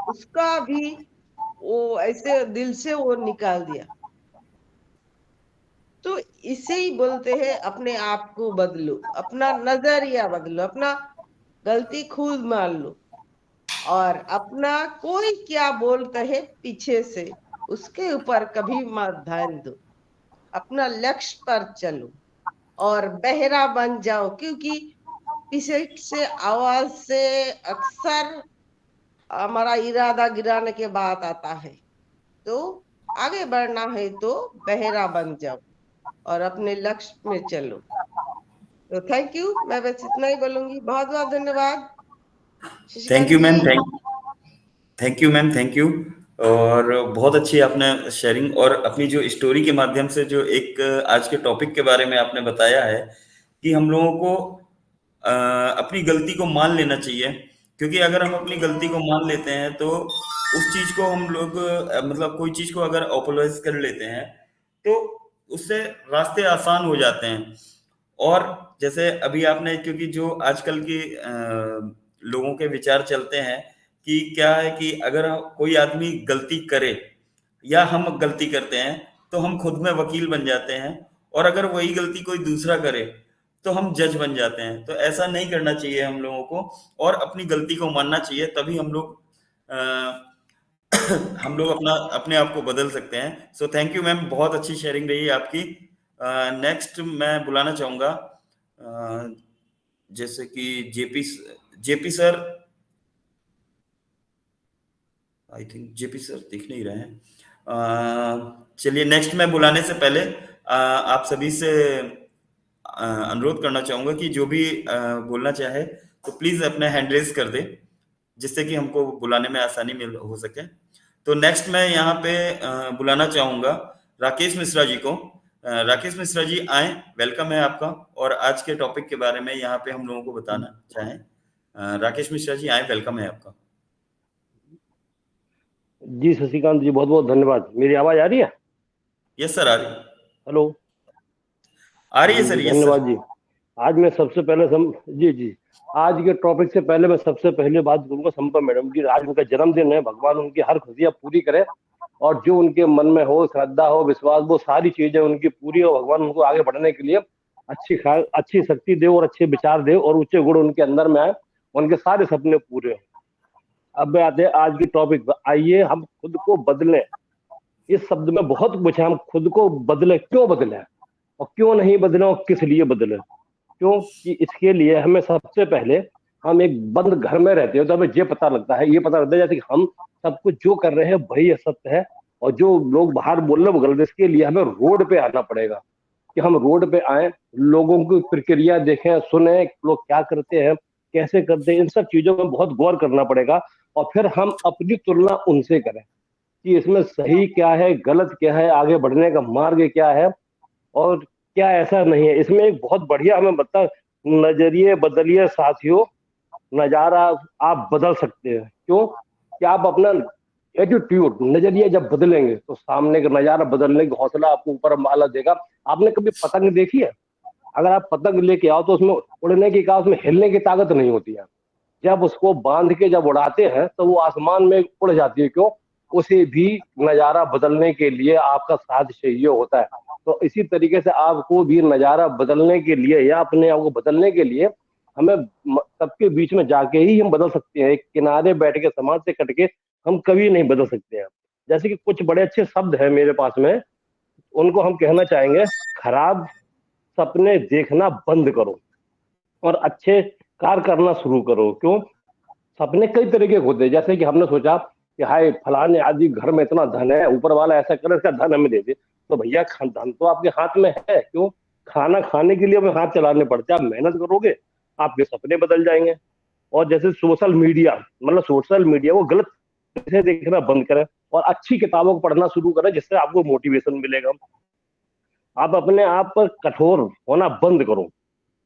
उसका भी वो ऐसे दिल से वो निकाल दिया। तो इसे ही बोलते हैं अपने आप को बदलो, अपना नजरिया बदलो, अपना गलती खुद मान लो, और अपना कोई क्या बोलता है पीछे से उसके ऊपर कभी मत ध्यान दो, अपना लक्ष्य पर चलो और बहरा बन जाओ, क्योंकि पीछे से आवाज से अक्सर हमारा इरादा गिराने के बाद आता है। तो आगे बढ़ना है तो बहरा बन जाओ और अपने लक्ष्य में चलो। तो थैंक यू, मैं बस इतना ही बोलूंगी। बहुत बहुत धन्यवाद thank Shashikant you ji. Ma'am, thank you ma'am, thank you. और बहुत अच्छी आपने शेयरिंग और अपनी जो स्टोरी के माध्यम से जो एक आज के टॉपिक के बारे में आपने बताया है कि हम लोगों को अपनी गलती को मान लेना चाहिए, क्योंकि अगर हम अपनी गलती को मान लेते हैं तो उस चीज को हम लोग मतलब कोई चीज को अगर अपोलोजाइज कर लेते हैं तो उससे रास्ते आसान हो जाते हैं। और जैसे अभी आपने, क्योंकि जो आजकल की लोगों के विचार चलते हैं कि क्या है कि अगर कोई आदमी गलती करे या हम गलती करते हैं तो हम खुद में वकील बन जाते हैं, और अगर वही गलती कोई दूसरा करे तो हम जज बन जाते हैं। तो ऐसा नहीं करना चाहिए हम लोगों को, और अपनी गलती को मानना चाहिए, तभी हम लोग हम लोग अपना अपने आप को बदल सकते हैं। सो थैंक यू मैम, बहुत अच्छी शेयरिंग रही है आपकी। नेक्स्ट मैं बुलाना चाहूंगा जैसे कि JP sir. I think JP sir दिख नहीं रहे हैं। चलिए, नेक्स्ट मैं बुलाने से पहले आप सभी से अनुरोध करना चाहूंगा कि जो भी बोलना चाहे तो प्लीज अपने हैंड रेज कर दे, जिससे कि हमको बुलाने में आसानी मिल हो सके। तो नेक्स्ट मैं यहाँ पे बुलाना चाहूंगा राकेश मिश्रा जी को। राकेश मिश्रा जी आए, वेलकम है आपका, और आज के टॉपिक के बारे में यहाँ पे हम लोगों को बताना चाहें। राकेश मिश्रा जी आए, वेलकम है आपका। जी शशिकांत जी, बहुत बहुत धन्यवाद। मेरी आवाज आ रही है? यस सर, आ रही है। हेलो, आ रही है सर, जी यस सर। धन्यवाद जी। आज मैं सबसे पहले जी आज के टॉपिक से पहले मैं सबसे पहले बात करूंगा संपा मैडम की। आज उनका जन्मदिन है, भगवान उनकी हर खुशियां पूरी करे, और जो उनके मन में हो, श्रद्धा हो, विश्वास, वो सारी चीजें उनकी पूरी हो। भगवान उनको आगे बढ़ने के लिए अच्छी शक्ति दे और अच्छे विचार दे, और ऊंचे गुण उनके अंदर में आए, उनके सारे सपने पूरे हो। अब आते हैं आज की टॉपिक पर। आइए हम खुद को बदलें। इस शब्द में बहुत कुछ है। हम खुद को बदले, क्यों बदले और क्यों नहीं बदले और किस लिए बदले? क्योंकि इसके लिए हमें सबसे पहले, हम एक बंद घर में रहते हैं तो हमें ये पता लगता है जैसे कि हम सब कुछ जो कर रहे हैं वही असत्य है, और जो लोग बाहर बोल रहे हैं वो गलत है। इसके लिए हमें रोड पे आना पड़ेगा, कि हम रोड पे आए, लोगों की प्रक्रिया देखें, सुने, लोग क्या करते हैं, कैसे करते हैं, इन सब चीजों में बहुत गौर करना पड़ेगा। और फिर हम अपनी तुलना उनसे करें कि इसमें सही क्या है, गलत क्या है, आगे बढ़ने का मार्ग क्या है, और क्या ऐसा नहीं है। इसमें एक बहुत बढ़िया हमें बता, नजरिए बदलिए साथियों, नजारा आप बदल सकते हैं। क्यों? कि आप अपना एटीट्यूड, नजरिया जब बदलेंगे तो सामने का नजारा बदलने की हौसला आपको ऊपर वाला देगा। आपने कभी पतंग देखी है? अगर आप पतंग लेके आओ तो उसमें उड़ने की क्या, उसमें हिलने की ताकत नहीं होती है। जब उसको बांध के जब उड़ाते हैं तो वो आसमान में उड़ जाती है। क्यों? उसे भी नजारा बदलने के लिए आपका साथ चाहिए होता है। तो इसी तरीके से आपको भी नजारा बदलने के लिए या अपने आप को बदलने के लिए हमें सबके बीच में जाके ही हम बदल सकते हैं। एक किनारे बैठ के समाज से कट के हम कभी नहीं बदल सकते हैं। जैसे कि कुछ बड़े अच्छे शब्द हैं मेरे पास में, उनको हम कहना चाहेंगे। खराब सपने देखना बंद करो और अच्छे कार्य करना शुरू करो। क्यों? सपने कई तरीके के होते हैं। जैसे कि हमने सोचा कि हाय फलाने आदि घर में इतना धन है, ऊपर वाला ऐसा करे, इसका धन हमें दे दे। तो भैया धन तो आपके हाथ में है। क्यों? खाना खाने के लिए हमें हाथ चलाने पड़ते हैं। आप मेहनत करोगे, आपके सपने बदल जाएंगे। और जैसे सोशल मीडिया, मतलब सोशल मीडिया को गलत से देखना बंद करें और अच्छी किताबों को पढ़ना शुरू करें, जिससे आपको मोटिवेशन मिलेगा। आप अपने आप पर कठोर होना बंद करो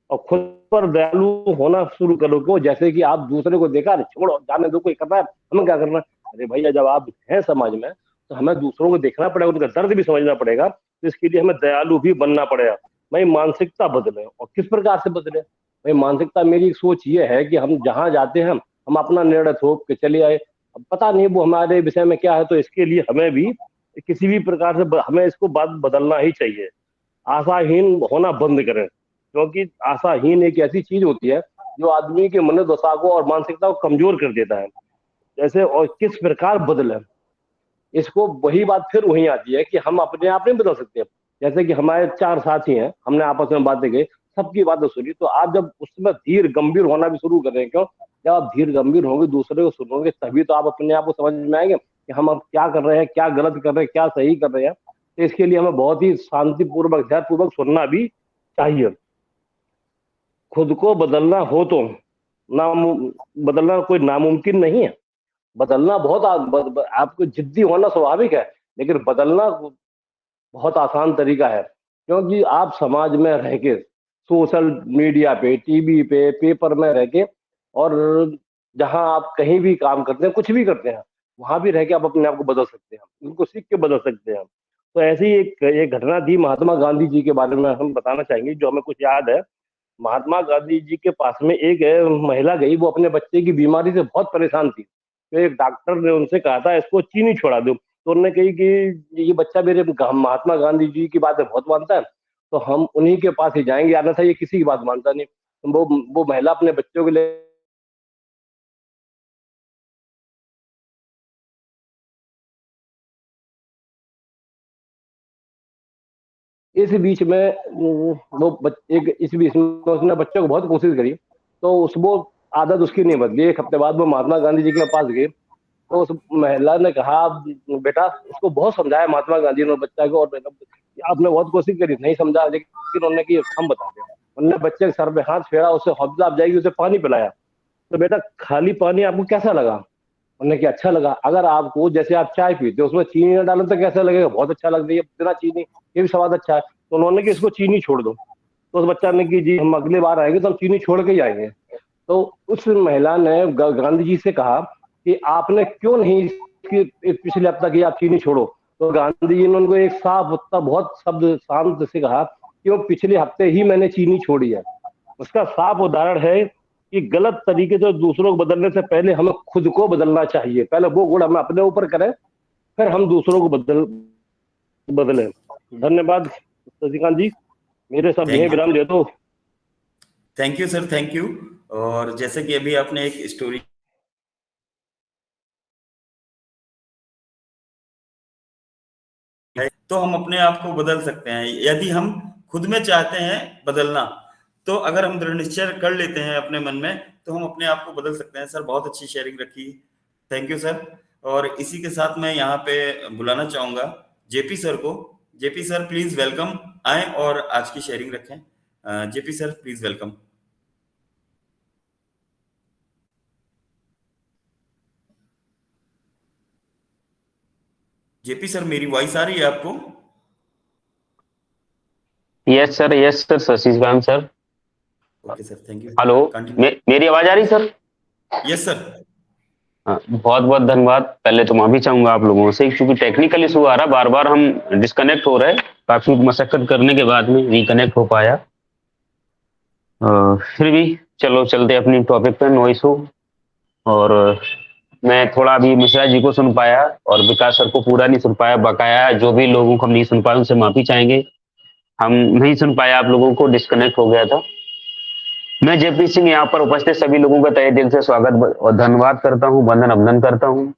और खुद पर दयालु होना शुरू करो। क्यों? जैसे कि आप दूसरे को देखा, छोड़ो जाने दो, कोई कर रहा है, हमें क्या करना। अरे भैया जब आप हैं समाज में तो हमें दूसरों को देखना पड़ेगा, उनका दर्द भी समझना पड़ेगा। तो इसके लिए हमें दयालु भी बनना पड़ेगा। भाई मानसिकता बदले। और किस प्रकार से बदले? भाई मानसिकता, मेरी सोच ये है कि हम जहां जाते हैं हम अपना निर्णय थोप के चले आए। अब पता नहीं वो हमारे विषय में क्या है, तो इसके लिए हमें भी किसी भी प्रकार से हमें इसको बात बदलना ही चाहिए। आशाहीन होना बंद करें, क्योंकि आशाहीन एक ऐसी चीज होती है जो आदमी के मनोदशा को और मानसिकता को कमजोर कर देता है। जैसे और किस प्रकार बदले, इसको वही बात फिर वही आती है कि हम अपने आप नहीं बदल सकते। जैसे कि हमारे 4 साथी हैं, हमने आपस में बातें की, सबकी बातें सुनी, तो आप जब उसमें धीर गंभीर होना भी शुरू करें। क्यों? जब आप धीर गंभीर होंगे, दूसरे को सुनोगे, तभी तो आप अपने आप को समझ में आएंगे कि हम अब क्या कर रहे हैं, क्या गलत कर रहे हैं, क्या सही कर रहे हैं। तो इसके लिए हमें बहुत ही शांतिपूर्वक, ध्यानपूर्वक सुनना भी चाहिए। खुद को बदलना हो तो बदलना कोई नामुमकिन नहीं है। बदलना बहुत आपको जिद्दी होना स्वाभाविक है, लेकिन बदलना बहुत आसान तरीका है। क्योंकि आप समाज में रह के, सोशल मीडिया पे, टीवी पे, पेपर में रह के, और जहां आप कहीं भी काम करते हैं, कुछ भी करते हैं, वहां भी रह के आप अपने आप को बदल सकते हैं, उनको सीख के बदल सकते हैं। तो ऐसी एक घटना थी महात्मा गांधी जी के बारे में हम बताना चाहेंगे, जो हमें कुछ याद है। महात्मा गांधी जी के पास में एक महिला गई, वो अपने बच्चे की बीमारी से बहुत परेशान थी। तो एक डॉक्टर ने उनसे कहा था इसको चीनी छोड़ा दो। तो उन्होंने कही कि ये बच्चा मेरे महात्मा गांधी जी की बातें बहुत मानता है, तो हम उन्हीं के पास ही जाएंगे, अन्यथा ये किसी की बात मानता नहीं। तो वो महिला अपने बच्चों के लिए इस बीच में इस बीच में उसने बच्चों को बहुत कोशिश करी, तो वो आदत उसकी नहीं बदली। एक हफ्ते बाद वो महात्मा गांधी जी के पास गए, तो उस महिला ने कहा बेटा, उसको बहुत समझाया महात्मा गांधी ने बच्चा को, और आपने बहुत कोशिश करी, नहीं समझा, लेकिन उन्होंने कि हम बताते हैं। उन्होंने बच्चे के सर पे हाथ फेरा, उसे हौसला अफजाई की, उसे पानी पिलाया। तो बेटा खाली पानी आपको कैसा लगा? उन्होंने कि अच्छा लगा। अगर आपको, जैसे आप चाय पीते हो, उसमें चीनी न डालें तो कैसा लगेगा? बहुत अच्छा लगता है, बिना चीनी ये भी स्वाद अच्छा है। तो उन्होंने कि इसको चीनी छोड़ दो। तो उस बच्चा ने कि जी हम अगली बार आएंगे तो हम चीनी छोड़ के ही आएंगे। तो उस महिला ने गांधी जी से कहा कि आपने क्यों नहीं पिछले हफ्ता की आप चीनी छोड़ो। तो गांधी जी ने उनको एक साफ उत्तर, बहुत शब्द शांत से कहा कि वो पिछले हफ्ते ही मैंने चीनी छोड़ी है। उसका साफ उदाहरण है कि गलत तरीके से दूसरों को बदलने से पहले हमें खुद को बदलना चाहिए। पहले वो गुण हम अपने ऊपर करें, फिर हम दूसरों को बदलें। धन्यवाद शशिकांत जी, मेरे शब्द यहीं विराम दे दो। Thank you sir, thank you. और जैसे कि अभी आपने एक स्टोरी है, तो हम अपने आप को बदल सकते हैं यदि हम खुद में चाहते हैं बदलना। तो अगर हम दृढ़ निश्चय कर लेते हैं अपने मन में, तो हम अपने आप को बदल सकते हैं। सर बहुत अच्छी शेयरिंग रखी, थैंक यू सर। और इसी के साथ मैं यहाँ पे बुलाना चाहूंगा जेपी सर को। जेपी सर प्लीज वेलकम, आए और आज की शेयरिंग रखें। JP sir please welcome. JP sir मेरी वॉइस आ रही है आपको? Yes sir, Shashikant sir. Okay sir, thank you. Hello, मेरी आवाज आ रही सर? Yes sir. बहुत बहुत धन्यवाद। पहले तो माफी चाहूंगा आप लोगों से, क्योंकि टेक्निकल इशू आ रहा, बार बार हम डिस्कनेक्ट हो रहे, काफी मशक्कत करने के बाद में रिकनेक्ट हो पाया। फिर भी चलो चलते अपनी टॉपिक पे, नो इशू। और मैं थोड़ा अभी मिश्रा जी को सुन पाया और विकास सर को पूरा नहीं सुन पाया, बकाया जो भी लोगों को हम नहीं सुन पाए उनसे माफी चाहेंगे। हम नहीं सुन पाया, आप लोगों को डिस्कनेक्ट हो गया था। मैं जेपी सिंह यहाँ पर उपस्थित सभी लोगों का तहे दिल से स्वागत और धन्यवाद करता हूँ, वंदन अभिनंदन करता हूँ।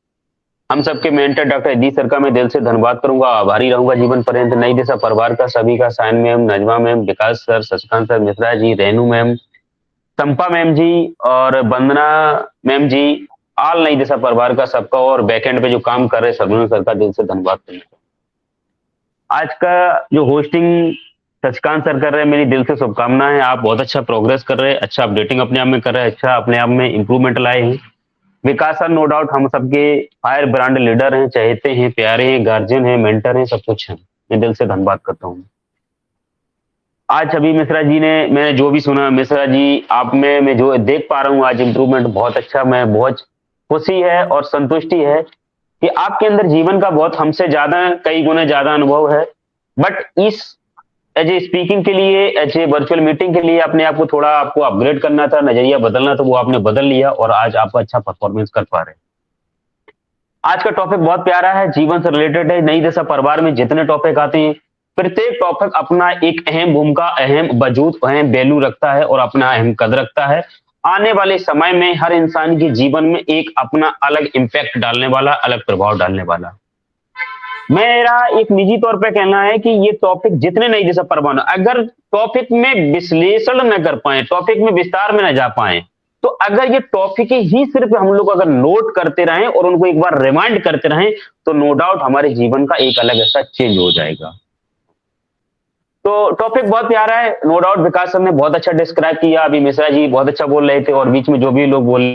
हम सबके मेंटर डॉक्टर अजीत सर का मैं दिल से धन्यवाद करूंगा, आभारी रहूंगा जीवन पर्यंत। नई दिशा परिवार का सभी का, सायन मैम, नजमा मैम, विकास sir, Shashikant sir, Mishra ji, Renu ma'am, संपा ma'am जी और वंदना मैम जी, ऑल नई दिशा परिवार का सबका, और बैकएंड पे जो काम कर रहे सर्वनंद सर का दिल से धन्यवाद करूंगा। आज का जो होस्टिंग शशिकांत सर कर रहे हैं, मेरी दिल से शुभकामनाएं। आप बहुत अच्छा प्रोग्रेस कर रहे हैं, अच्छा अपडेटिंग अपने आप में कर रहे हैं, अच्छा अपने आप में इंप्रूवमेंट लाए हैं। विकास सर नो डाउट हम सबके फायर ब्रांड लीडर हैं, चहेते हैं, प्यारे हैं, गार्जियन हैं, मेंटर हैं, सब कुछ हैं। मैं दिल से धन्यवाद करता हूँ। आज अभी मिश्रा जी ने, मैंने जो भी सुना, मिश्रा जी आप में मैं जो देख पा रहा हूँ आज इंप्रूवमेंट बहुत अच्छा, मैं बहुत खुशी है और संतुष्टि है कि आपके अंदर जीवन का बहुत हमसे ज्यादा, कई गुना ज्यादा अनुभव है। बट इस एज ए स्पीकिंग के लिए, एज ए वर्चुअल मीटिंग के लिए अपने आप को थोड़ा आपको अपग्रेड करना था, नजरिया बदलना, तो वो आपने बदल लिया और आज आप अच्छा परफॉर्मेंस कर पा रहे हैं। आज का टॉपिक बहुत प्यारा है, जीवन से रिलेटेड है। नई दिशा परिवार में जितने टॉपिक आते हैं, प्रत्येक टॉपिक अपना एक अहम भूमिका, अहम वजूद, अहम वैल्यू रखता है और अपना अहम कद रखता है। आने वाले समय में हर इंसान के जीवन में एक अपना अलग इम्पैक्ट डालने वाला, अलग प्रभाव डालने वाला। मेरा एक निजी तौर पे कहना है कि ये टॉपिक जितने नई दिशा परिवार, अगर टॉपिक में विश्लेषण न कर पाए, टॉपिक में विस्तार में न जा पाए, तो अगर ये टॉपिक ही सिर्फ हम लोग अगर नोट करते रहें और उनको एक बार रिमाइंड करते रहें, तो नो डाउट हमारे जीवन का एक अलग ऐसा चेंज हो जाएगा। तो टॉपिक बहुत प्यारा है, नो डाउट विकास सर ने बहुत अच्छा डिस्क्राइब किया, अभी मिश्रा जी बहुत अच्छा बोल रहे थे और बीच में जो भी लोग बोल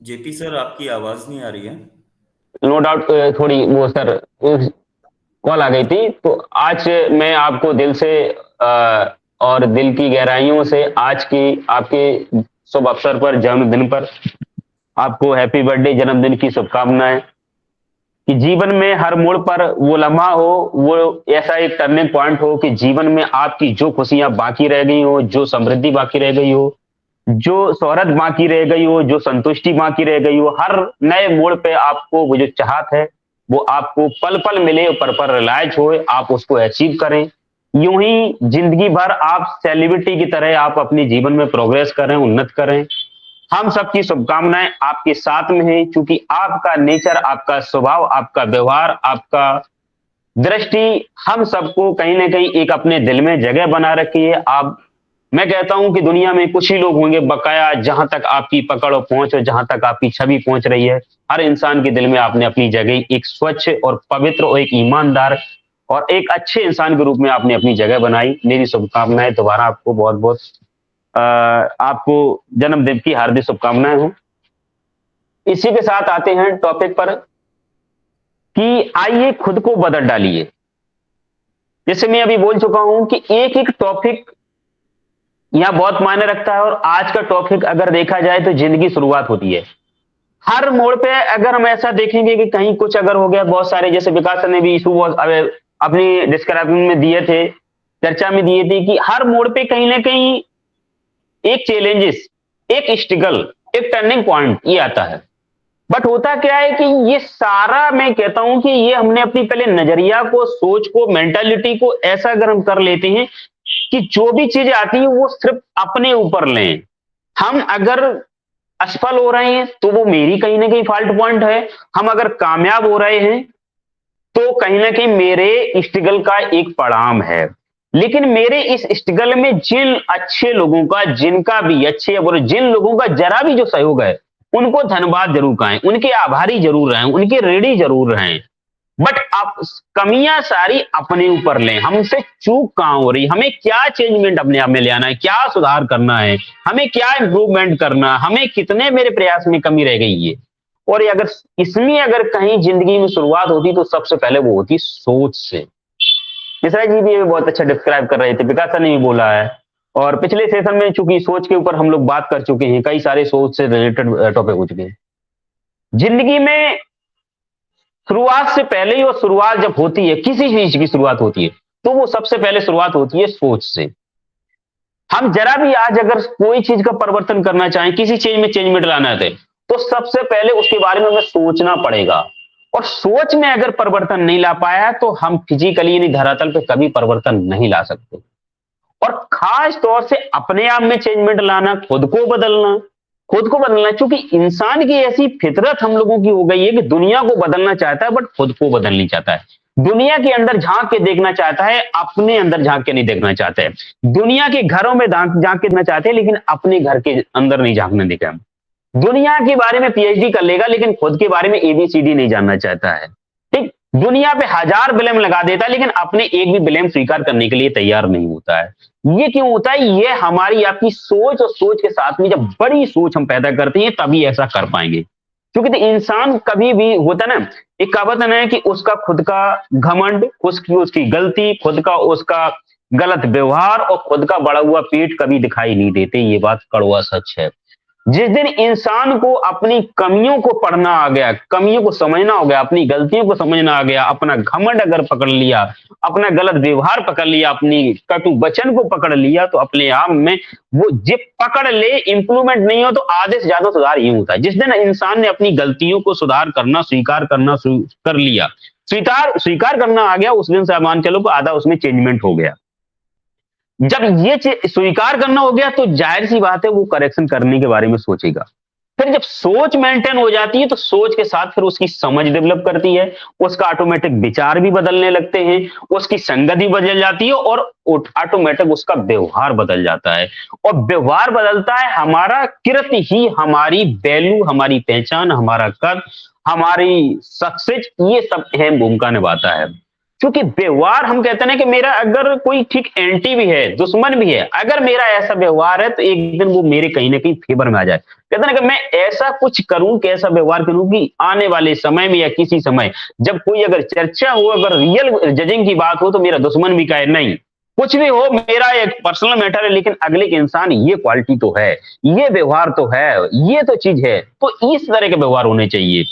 जेपी सर आपकी आवाज नहीं आ रही है। नो डाउट थोड़ी वो सर कॉल आ गई थी। तो आज मैं आपको दिल से और दिल की गहराइयों से आज की आपके शुभ अवसर पर, जन्मदिन पर आपको हैप्पी बर्थडे, जन्मदिन की शुभकामनाएं। कि जीवन में हर मोड़ पर वो लम्हा हो, वो ऐसा एक टर्निंग पॉइंट हो कि जीवन में आपकी जो खुशियां बाकी रह गई हो, जो समृद्धि बाकी रह गई हो, जो शोहरत बाकी रह गई हो, जो संतुष्टि बाकी रह गई हो, हर नए मोड़ पे आपको वो जो चाहत है वो आपको पल पल मिले, पर रिलाइज हो, आप उसको अचीव करें। यूं ही जिंदगी भर आप सेलिब्रिटी की तरह आप अपने जीवन में प्रोग्रेस करें, उन्नत करें। हम सबकी शुभकामनाएं आपके साथ में है, क्योंकि आपका नेचर, आपका स्वभाव, आपका व्यवहार, आपका दृष्टि हम सबको कहीं ना कहीं एक अपने दिल में जगह बना रखी है। आप, मैं कहता हूं कि दुनिया में कुछ ही लोग होंगे बकाया, जहां तक आपकी पकड़ और पहुंच और जहां तक आपकी छवि पहुंच रही है, हर इंसान के दिल में आपने अपनी जगह एक स्वच्छ और पवित्र और एक ईमानदार और एक अच्छे इंसान के रूप में आपने अपनी जगह बनाई। मेरी शुभकामनाएं दोबारा आपको बहुत बहुत आपको जन्मदिन की हार्दिक शुभकामनाएं हो। इसी के साथ आते हैं टॉपिक पर कि आइए खुद को बदल डालिए। जैसे मैं अभी बोल चुका हूं कि एक एक टॉपिक यहां बहुत मायने रखता है, और आज का टॉपिक अगर देखा जाए तो जिंदगी शुरुआत होती है। हर मोड़ पे अगर हम ऐसा देखेंगे कि कहीं कुछ अगर हो गया, बहुत सारे जैसे विकास ने भी इशू अपनी डिस्क्रिप्शन में दिए थे, चर्चा में दिए थे कि हर मोड़ पे कहीं ना कहीं एक चैलेंजेस, एक स्ट्रगल, एक टर्निंग पॉइंट ये आता है। बट होता क्या है कि ये सारा, मैं कहता हूं कि ये हमने अपनी पहले नजरिया को, सोच को, मेंटालिटी को ऐसा अगर हम कर लेते हैं कि जो भी चीजें आती है वो सिर्फ अपने ऊपर लें। हम अगर असफल हो रहे हैं तो वो मेरी कहीं ना कहीं फॉल्ट पॉइंट है, हम अगर कामयाब हो रहे हैं तो कहीं ना कहीं मेरे स्ट्रगल का एक परिणाम है। लेकिन मेरे इस स्ट्रगल में जिन अच्छे लोगों का, जिनका भी अच्छे और जिन लोगों का जरा भी जो सहयोग है, उनको धन्यवाद जरूर कहें, उनके आभारी जरूर रहें, उनके रेडी जरूर रहें। बट आप कमियां सारी अपने ऊपर लें। हमसे चूक कहां हो रही, हमें क्या चेंजमेंट अपने आप में ले आना है, क्या सुधार करना है, हमें क्या इंप्रूवमेंट करना, हमें कितने मेरे प्रयास में कमी रह गई है, और अगर इसमें अगर कहीं जिंदगी में शुरुआत होती तो सबसे पहले वो होती सोच से। मिश्रा जी भी बहुत अच्छा डिस्क्राइब कर रहे थे, विकास सर ने भी बोला है, और पिछले सेशन में चूंकि सोच के ऊपर हम लोग बात कर चुके हैं, कई सारे सोच से रिलेटेड टॉपिक हो चुके हैं। जिंदगी में शुरुआत से पहले ही, और शुरुआत जब होती है किसी चीज की शुरुआत होती है तो वो सबसे पहले शुरुआत होती है सोच से। हम जरा भी आज अगर कोई चीज का परिवर्तन करना चाहें, किसी चीज में चेंजमेंट लाना है तो सबसे पहले उसके बारे में हमें सोचना पड़ेगा, और सोच में अगर परिवर्तन नहीं ला पाया तो हम फिजिकली यानी धरातल पे कभी परिवर्तन नहीं ला सकते। और खास तौर से अपने आप में चेंजमेंट लाना, खुद को बदलना क्योंकि इंसान की ऐसी फितरत हम लोगों की हो गई है कि दुनिया को बदलना चाहता है बट खुद को बदल नहीं चाहता है। दुनिया के अंदर झांक के देखना चाहता है, अपने अंदर झांक के नहीं देखना चाहता है। दुनिया के घरों में झांक के देखना चाहते हैं लेकिन अपने घर के अंदर नहीं झांकने देगा। दुनिया के बारे में पीएचडी कर लेगा लेकिन खुद के बारे में एबीसीडी नहीं जानना चाहता है। ठीक, दुनिया पे 1000 ब्लेम लगा देता है लेकिन अपने एक भी ब्लेम स्वीकार करने के लिए तैयार नहीं होता है। ये क्यों होता है? ये हमारी आपकी सोच, और सोच के साथ में जब बड़ी सोच हम पैदा करते हैं तभी ऐसा कर पाएंगे। क्योंकि तो इंसान कभी भी होता ना, एक कहावत है ना कि उसका खुद का घमंड, उसकी गलती, खुद का उसका गलत व्यवहार और खुद का बढ़ा हुआ पेट कभी दिखाई नहीं देते। ये बात कड़वा सच है। जिस दिन इंसान को अपनी कमियों को पढ़ना आ गया, कमियों को समझना हो गया, अपनी गलतियों को समझना आ गया, अपना घमंड अगर पकड़ लिया, अपना गलत व्यवहार पकड़ लिया, अपनी कटु वचन को पकड़ लिया, तो अपने आप में वो जब पकड़ ले, इंप्रूवमेंट नहीं हो तो आधे से ज्यादा सुधार ये होता है। जिस दिन इंसान ने अपनी गलतियों को सुधार करना, स्वीकार करना कर लिया, स्वीकार करना आ गया, उस दिन से मान चलो आधा उसमें चेंजमेंट हो गया। जब ये स्वीकार करना हो गया तो जाहिर सी बात है वो करेक्शन करने के बारे में सोचेगा। फिर जब सोच मेंटेन हो जाती है तो सोच के साथ फिर उसकी समझ डेवलप करती है, उसका ऑटोमेटिक विचार भी बदलने लगते हैं, उसकी संगत भी बदल जाती है और ऑटोमेटिक उसका व्यवहार बदल जाता है। और व्यवहार बदलता है, हमारा कृत्य ही हमारी वैल्यू, हमारी पहचान, हमारा कद, हमारी सक्सेस, ये सब अहम भूमिका निभाता है। क्योंकि व्यवहार, हम कहते हैं कि मेरा अगर कोई ठीक एंटी भी है, दुश्मन भी है, अगर मेरा ऐसा व्यवहार है तो एक दिन वो मेरे कहीं ना कहीं फेवर में आ जाए। कहते हैं कि मैं ऐसा कुछ करूं, कि ऐसा व्यवहार करूं कि आने वाले समय में या किसी समय जब कोई अगर चर्चा हो, अगर रियल जजिंग की बात हो तो मेरा दुश्मन भी कहे नहीं, कुछ भी हो, मेरा एक पर्सनल मैटर है लेकिन अगले के इंसान ये क्वालिटी तो है, ये व्यवहार तो है, ये तो चीज है, तो इस तरह के व्यवहार होने चाहिए।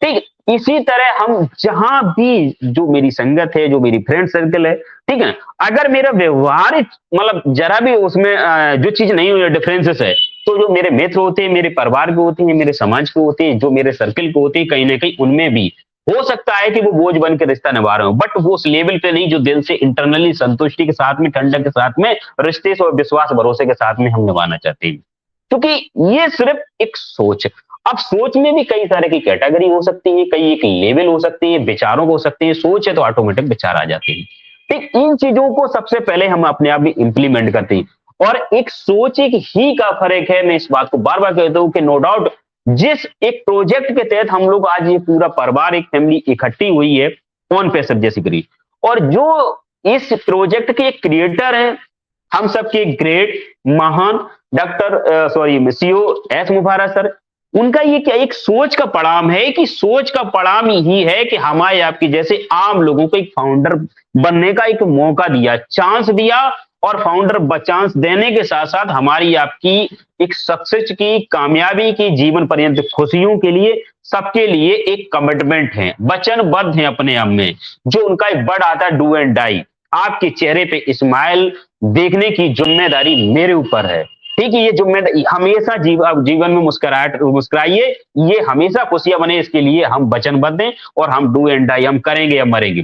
ठीक, इसी तरह हम जहां भी, जो मेरी संगत है, जो मेरी फ्रेंड सर्कल है, ठीक है, अगर मेरा व्यवहार मतलब जरा भी उसमें जो चीज नहीं हुई, डिफरेंसेस है, तो जो मेरे मित्र होते हैं, मेरे परिवार के होते हैं, मेरे समाज के होते हैं, जो मेरे सर्कल के होते हैं, कहीं ना कहीं उनमें भी हो सकता है कि वो बोझ बन के रिश्ता निभा रहे हो, बट वो उस लेवल पे नहीं जो दिल से इंटरनली संतुष्टि के साथ में, ठंडक के साथ में, रिश्ते और विश्वास भरोसे के साथ में हम निभाना चाहते हैं। क्योंकि ये सिर्फ एक सोच है। अब सोच में भी कई तरह की कैटेगरी हो सकती है, कई एक लेवल हो सकती है, विचारों को हो सकती है। सोच है तो ऑटोमेटिक विचार आ जाते हैं। ठीक, इन चीजों को सबसे पहले हम अपने आप में इंप्लीमेंट करते हैं। और एक सोच एक ही का फर्क है, मैं इस बात को बार बार कहता हूं कि नो डाउट, जिस एक प्रोजेक्ट के तहत हम लोग आज ये पूरा परिवार, एक फैमिली इकट्ठी हुई है ऑन पैसेज बेसिकली, और जो इस प्रोजेक्ट के क्रिएटर हैं, हम सबके ग्रेट महान डॉक्टर सीओ एस मुफारा सर, उनका ये क्या एक सोच का परिणाम है, कि सोच का परिणाम ही है कि हमारे आपकी जैसे आम लोगों को एक फाउंडर बनने का एक मौका दिया, चांस दिया, और फाउंडर चांस देने के साथ साथ हमारी आपकी एक सक्सेस की, कामयाबी की, जीवन पर्यंत खुशियों के लिए, सबके लिए एक कमिटमेंट है, वचनबद्ध है अपने आप में। जो उनका एक वर्ड आता है डू एंड डाई, आपके चेहरे पे स्माइल देखने की जिम्मेदारी मेरे ऊपर है। ठीक है, ये जिम्मेदारी हमेशा जीवन में मुस्कुराइए, ये हमेशा खुशियां बने, इसके लिए हम वचनबद्ध हैं और हम डू एंड डाई, हम करेंगे या मरेंगे।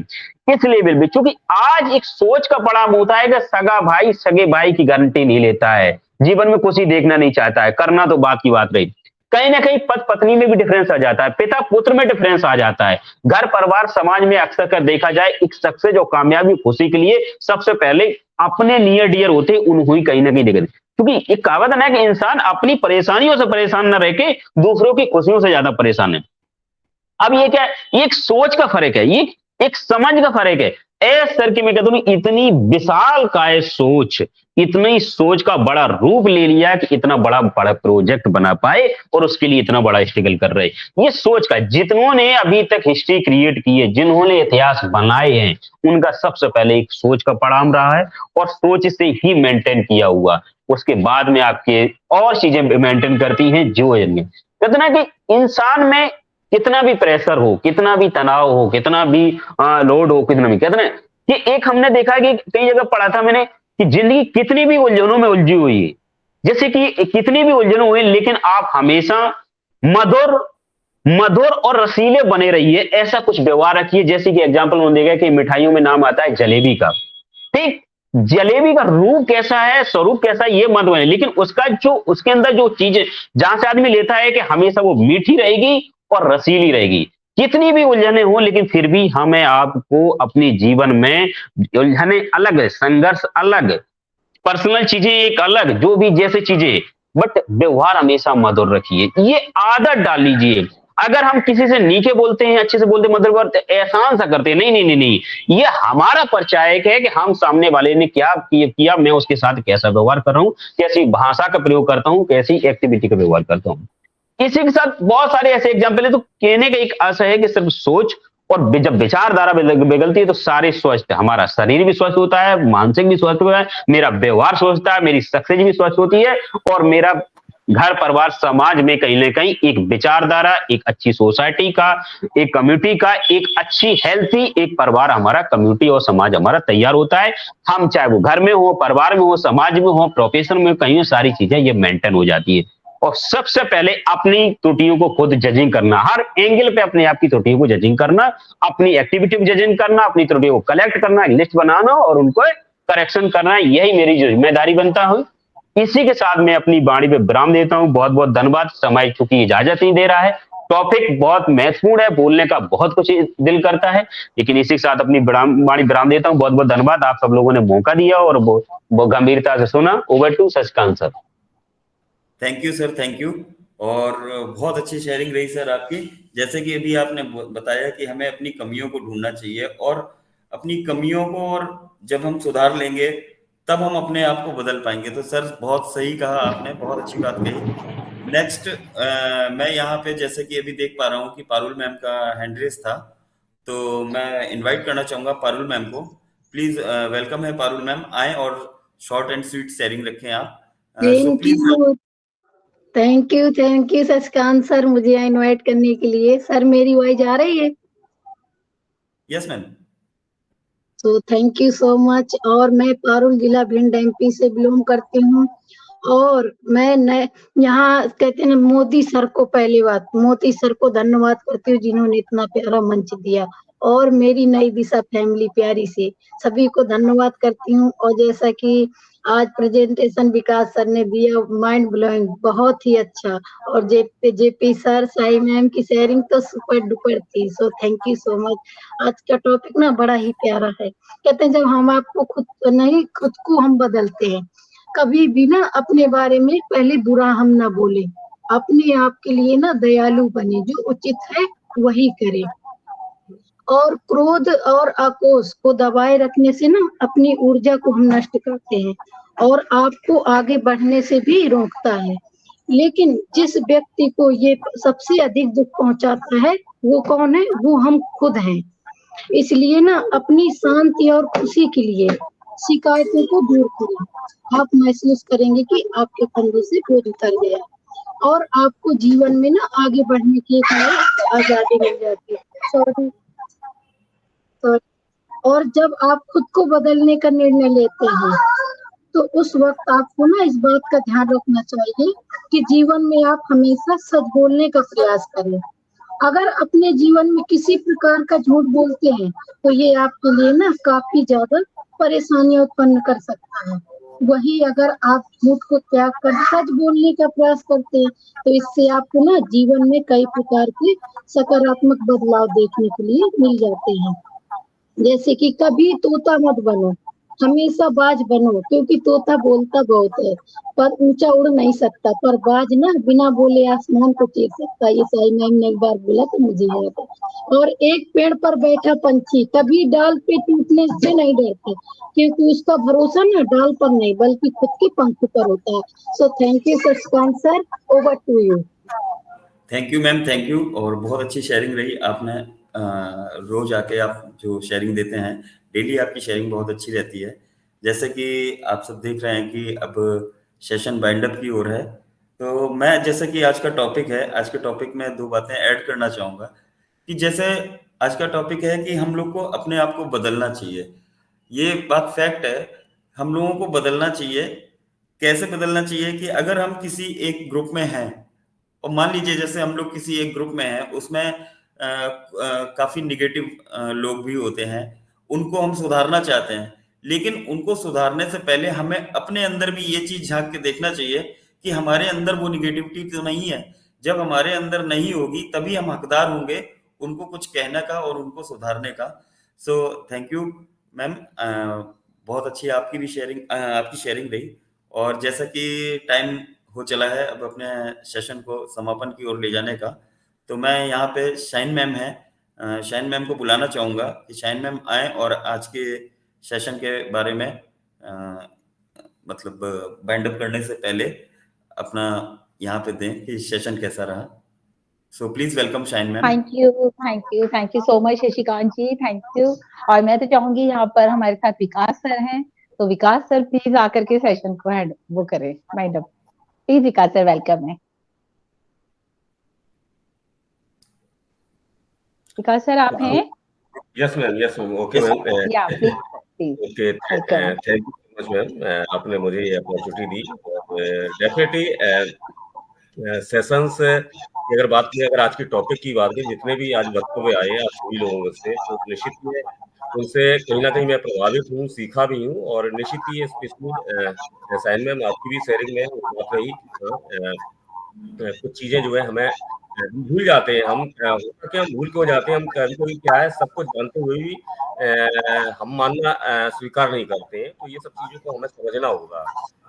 इस लेवल पे, क्योंकि आज एक सोच का परिणाम होता है कि सगा भाई सगे भाई की गारंटी नहीं लेता है, जीवन में खुशी देखना नहीं चाहता है, करना तो बात की बात रही। कहीं ना कहीं पति पत्नी में भी डिफरेंस आ जाता है, पिता पुत्र में डिफरेंस आ जाता है, घर परिवार समाज में अक्सर कर देखा जाए, एक सक्सेस और कामयाबी खुशी के लिए सबसे पहले अपने नियर डियर होते उन्हों ही कहीं ना कहीं देखते। क्योंकि एक कहावत है ना कि इंसान अपनी परेशानियों से परेशान न रह के दूसरों की खुशियों से ज्यादा परेशान है। अब ये क्या है, ये एक सोच का फर्क है, ये एक समझ का फर्क है। सर की मैं कहता हूँ इतनी विशाल काय सोच, इतनी सोच का बड़ा रूप ले लिया कि इतना बड़ा बड़ा प्रोजेक्ट बना पाए और उसके लिए इतना बड़ा स्ट्रगल कर रहे। ये सोच का जिन्होंने अभी तक हिस्ट्री क्रिएट की है, जिन्होंने इतिहास बनाए हैं, उनका सबसे पहले एक सोच का पड़ाव रहा है और सोच से ही मेंटेन किया हुआ। उसके बाद में आपके और चीजें मेंटेन करती हैं जो कहते ना कि इंसान में कितना भी प्रेशर हो, कितना भी तनाव हो, कितना भी लोड हो, कितना भी कहते ना कि एक हमने देखा कि कई जगह पढ़ा था मैंने कि जिंदगी कितनी भी उलझनों में उलझी हुई है, जैसे कि कितनी भी उलझन हुई, लेकिन आप हमेशा मधुर मधुर और रसीले बने रहिए, ऐसा कुछ व्यवहार रखिए। जैसे कि एग्जाम्पल उन्होंने देखा कि मिठाइयों में नाम आता है जलेबी का, ठीक, जलेबी का रूप कैसा है, स्वरूप कैसा है, ये मत बने, लेकिन उसका जो उसके अंदर जो चीजें जहां से आदमी लेता है कि हमेशा वो मीठी रहेगी और रसीली रहेगी, कितनी भी उलझने हो, लेकिन फिर भी हमें आपको अपने जीवन में उलझने अलग, संघर्ष अलग, पर्सनल चीजें एक अलग, जो भी जैसे चीजें, बट व्यवहार हमेशा मधुर रखिए, ये आदत डाल लीजिए। अगर हम किसी से नीचे बोलते हैं, अच्छे से बोलते हैं, मधुर बोलते, एहसान सा करते हैं, नहीं नहीं नहीं नहीं, ये हमारा परिचायक है कि हम सामने वाले ने क्या किया, मैं उसके साथ कैसा व्यवहार कर रहा हूँ, कैसी भाषा का प्रयोग करता हूँ, कैसी एक्टिविटी का व्यवहार करता हूँ। इसी के साथ बहुत सारे ऐसे एग्जाम्पल है। तो कहने का एक आशा है कि सिर्फ सोच और जब विचारधारा बिगड़ती है तो सारे स्वस्थ, हमारा शरीर भी स्वस्थ होता है, मानसिक भी स्वस्थ होता है, मेरा व्यवहार स्वस्थ होता है, मेरी सक्सेस भी स्वस्थ होती है, और मेरा घर परिवार समाज में कहीं ना कहीं एक विचारधारा, एक अच्छी सोसाइटी का, एक कम्युनिटी का, एक अच्छी हेल्थी एक परिवार हमारा, कम्युनिटी और समाज हमारा तैयार होता है। हम चाहे वो घर में हो, परिवार में हो, समाज में हो, प्रोफेशन में, कहीं सारी चीजें ये मेंटेन हो जाती है। और सबसे पहले अपनी त्रुटियों को खुद जजिंग करना, हर एंगल पे अपने आप की त्रुटियों को जजिंग करना, अपनी एक्टिविटी को जजिंग करना, अपनी त्रुटियों को कलेक्ट करना, लिस्ट बनाना और उनको करेक्शन करना, यही मेरी जिम्मेदारी बनता है। इसी के साथ मैं अपनी वाणी पे विराम देता हूं। बहुत बहुत धन्यवाद। समय चूंकि इजाजत नहीं दे रहा है, टॉपिक बहुत महत्वपूर्ण है, बोलने का बहुत कुछ दिल करता है, लेकिन इसी के साथ अपनी वाणी विराम देता हूं। बहुत बहुत धन्यवाद, आप सब लोगों ने मौका दिया और वो गंभीरता से सुना। Over to Shashikant sir. Thank you sir, thank you. और बहुत अच्छी शेयरिंग रही सर आपकी। जैसे कि अभी आपने बताया कि हमें अपनी कमियों को ढूंढना चाहिए, और अपनी कमियों को और जब हम सुधार लेंगे तब हम अपने आप को बदल पाएंगे। तो सर बहुत सही कहा आपने, बहुत अच्छी बात कही। नेक्स्ट मैं यहाँ पे जैसे कि अभी देख पा रहा हूँ कि पारुल मैम का हैंड रेस था, तो मैं इनवाइट करना चाहूंगा पारुल मैम को। प्लीज वेलकम है पारुल मैम, आए और शॉर्ट एंड स्वीट शेयरिंग रखें आप। So please. Thank you Shashikant sir, मुझे यहाँ इनवाइट करने के लिए। सर मेरी वॉइस आ रही है? Yes ma'am. So thank you so much. और मैं पारुल, जिला भिंड एमपी से बिलोंग करती हूँ। और मैं यहाँ कहते हैं मोदी सर को, पहली बात मोदी सर को धन्यवाद करती हूँ जिन्होंने इतना प्यारा मंच दिया। और मेरी नई दिशा फैमिली प्यारी से सभी को धन्यवाद करती हूँ। और जैसा कि आज प्रेजेंटेशन विकास सर ने दिया, माइंड ब्लोइंग, बहुत ही अच्छा। और जेपी सर, साई मैम की शेयरिंग तो सुपर डुपर थी। सो थैंक यू सो मच। आज का टॉपिक ना बड़ा ही प्यारा है। कहते हैं जब हम आपको खुद को हम बदलते हैं, कभी भी ना अपने बारे में पहले बुरा हम ना बोले, अपने आप के लिए ना दयालु बने, जो उचित है वही करे। और क्रोध और आक्रोश को दबाए रखने से ना अपनी ऊर्जा को हम नष्ट करते हैं और आपको आगे बढ़ने से भी रोकता है। लेकिन जिस व्यक्ति को ये सबसे अधिक दुख पहुंचाता है वो कौन है? वो हम खुद हैं। इसलिए ना अपनी शांति और खुशी के लिए शिकायतों को दूर करें। आप महसूस करेंगे कि आपके कंधे से बोझ उतर गया और आपको जीवन में ना आगे बढ़ने की आजादी मिल जाती है। सॉरी। और जब आप खुद को बदलने का निर्णय लेते हैं तो उस वक्त आपको ना इस बात का ध्यान रखना चाहिए कि जीवन में आप हमेशा सच बोलने का प्रयास करें। अगर अपने जीवन में किसी प्रकार का झूठ बोलते हैं तो ये आपके लिए ना काफी ज्यादा परेशानियां उत्पन्न कर सकता है। वही अगर आप झूठ को त्याग कर सच बोलने का प्रयास करते हैं तो इससे आपको ना जीवन में कई प्रकार के सकारात्मक बदलाव देखने के लिए मिल जाते हैं। जैसे कि कभी तोता मत बनो, हमेशा बाज बनो, क्योंकि तोता बोलता बहुत है पर ऊंचा उड़ नहीं सकता, पर बाज ना बिना बोले आसमान को चीर सकता। ये साई मैम ने एक बार बोला तो मुझे याद है। और एक पेड़ पर बैठा पंछी कभी डाल पे टूटने से नहीं डरता, क्योंकि उसका भरोसा ना डाल पर नहीं बल्कि खुद के पंख पर होता है। So thank you Shashikant sir, over to you. Thank you ma'am, thank you. और बहुत अच्छी शेयरिंग रही आपने। रोज आके आप जो शेयरिंग देते हैं, डेली आपकी शेयरिंग बहुत अच्छी रहती है। जैसे कि आप सब देख रहे हैं कि अब सेशन बाइंड अप की ओर है, तो मैं जैसे कि आज का टॉपिक है, आज के टॉपिक में 2 बातें ऐड करना चाहूँगा कि जैसे आज का टॉपिक है कि हम लोग को अपने आप को बदलना चाहिए। ये बात फैक्ट है, हम लोगों को बदलना चाहिए। कैसे बदलना चाहिए कि अगर हम किसी एक ग्रुप में हैं और मान लीजिए जैसे हम लोग किसी एक ग्रुप में हैं, उसमें काफी निगेटिव लोग भी होते हैं, उनको हम सुधारना चाहते हैं, लेकिन उनको सुधारने से पहले हमें अपने अंदर भी ये चीज झांक के देखना चाहिए कि हमारे अंदर वो निगेटिविटी तो नहीं है। जब हमारे अंदर नहीं होगी तभी हम हकदार होंगे उनको कुछ कहने का और उनको सुधारने का। सो थैंक यू मैम, बहुत अच्छी आपकी भी शेयरिंग, आपकी शेयरिंग रही। और जैसा कि टाइम हो चला है अब अपने सेशन को समापन की ओर ले जाने का, तो मैं यहाँ पे शाइन मैम है, शाइन मैम को बुलाना चाहूँगा कि शाइन मैम आए और आज के सेशन के बारे में मतलब बाइंड अप करने से पहले अपना यहाँ पे दें कि सेशन कैसा रहा। So please welcome shine ma'am. Thank you so much Shashikant ji, thank you. और मैं तो चाहूंगी यहाँ पर हमारे साथ विकास सर हैं, तो विकास सर प्लीज आकर के सेशन को हैंड वो करें wind up. Please Vikas sir, welcome है। विकास सर आप हैं? यस मैम, ओके मैम, या please okay, thank you so much ma'am, आपने मुझे ये अपॉर्चुनिटी दी। डेफिनेटली सेशंस की अगर बात की, अगर आज की टॉपिक की बात की, जितने भी आज वक्तव्य आए आप सभी लोगों से, तो निश्चित में उनसे कहीं ना कहीं मैं प्रभावित हूँ, सीखा भी हूँ। और निश्चित ही स्पेशली साइन मैम आपकी भी शेयरिंग में वो बात रही कि कुछ चीजें जो है हमें भूल जाते हैं हम, होता क्या हम भूल क्यों जाते हैं, हम कभी कभी क्या है सब कुछ जानते हुए भी हम मानना स्वीकार नहीं करते हैं। तो ये सब चीजों को हमें समझना होगा।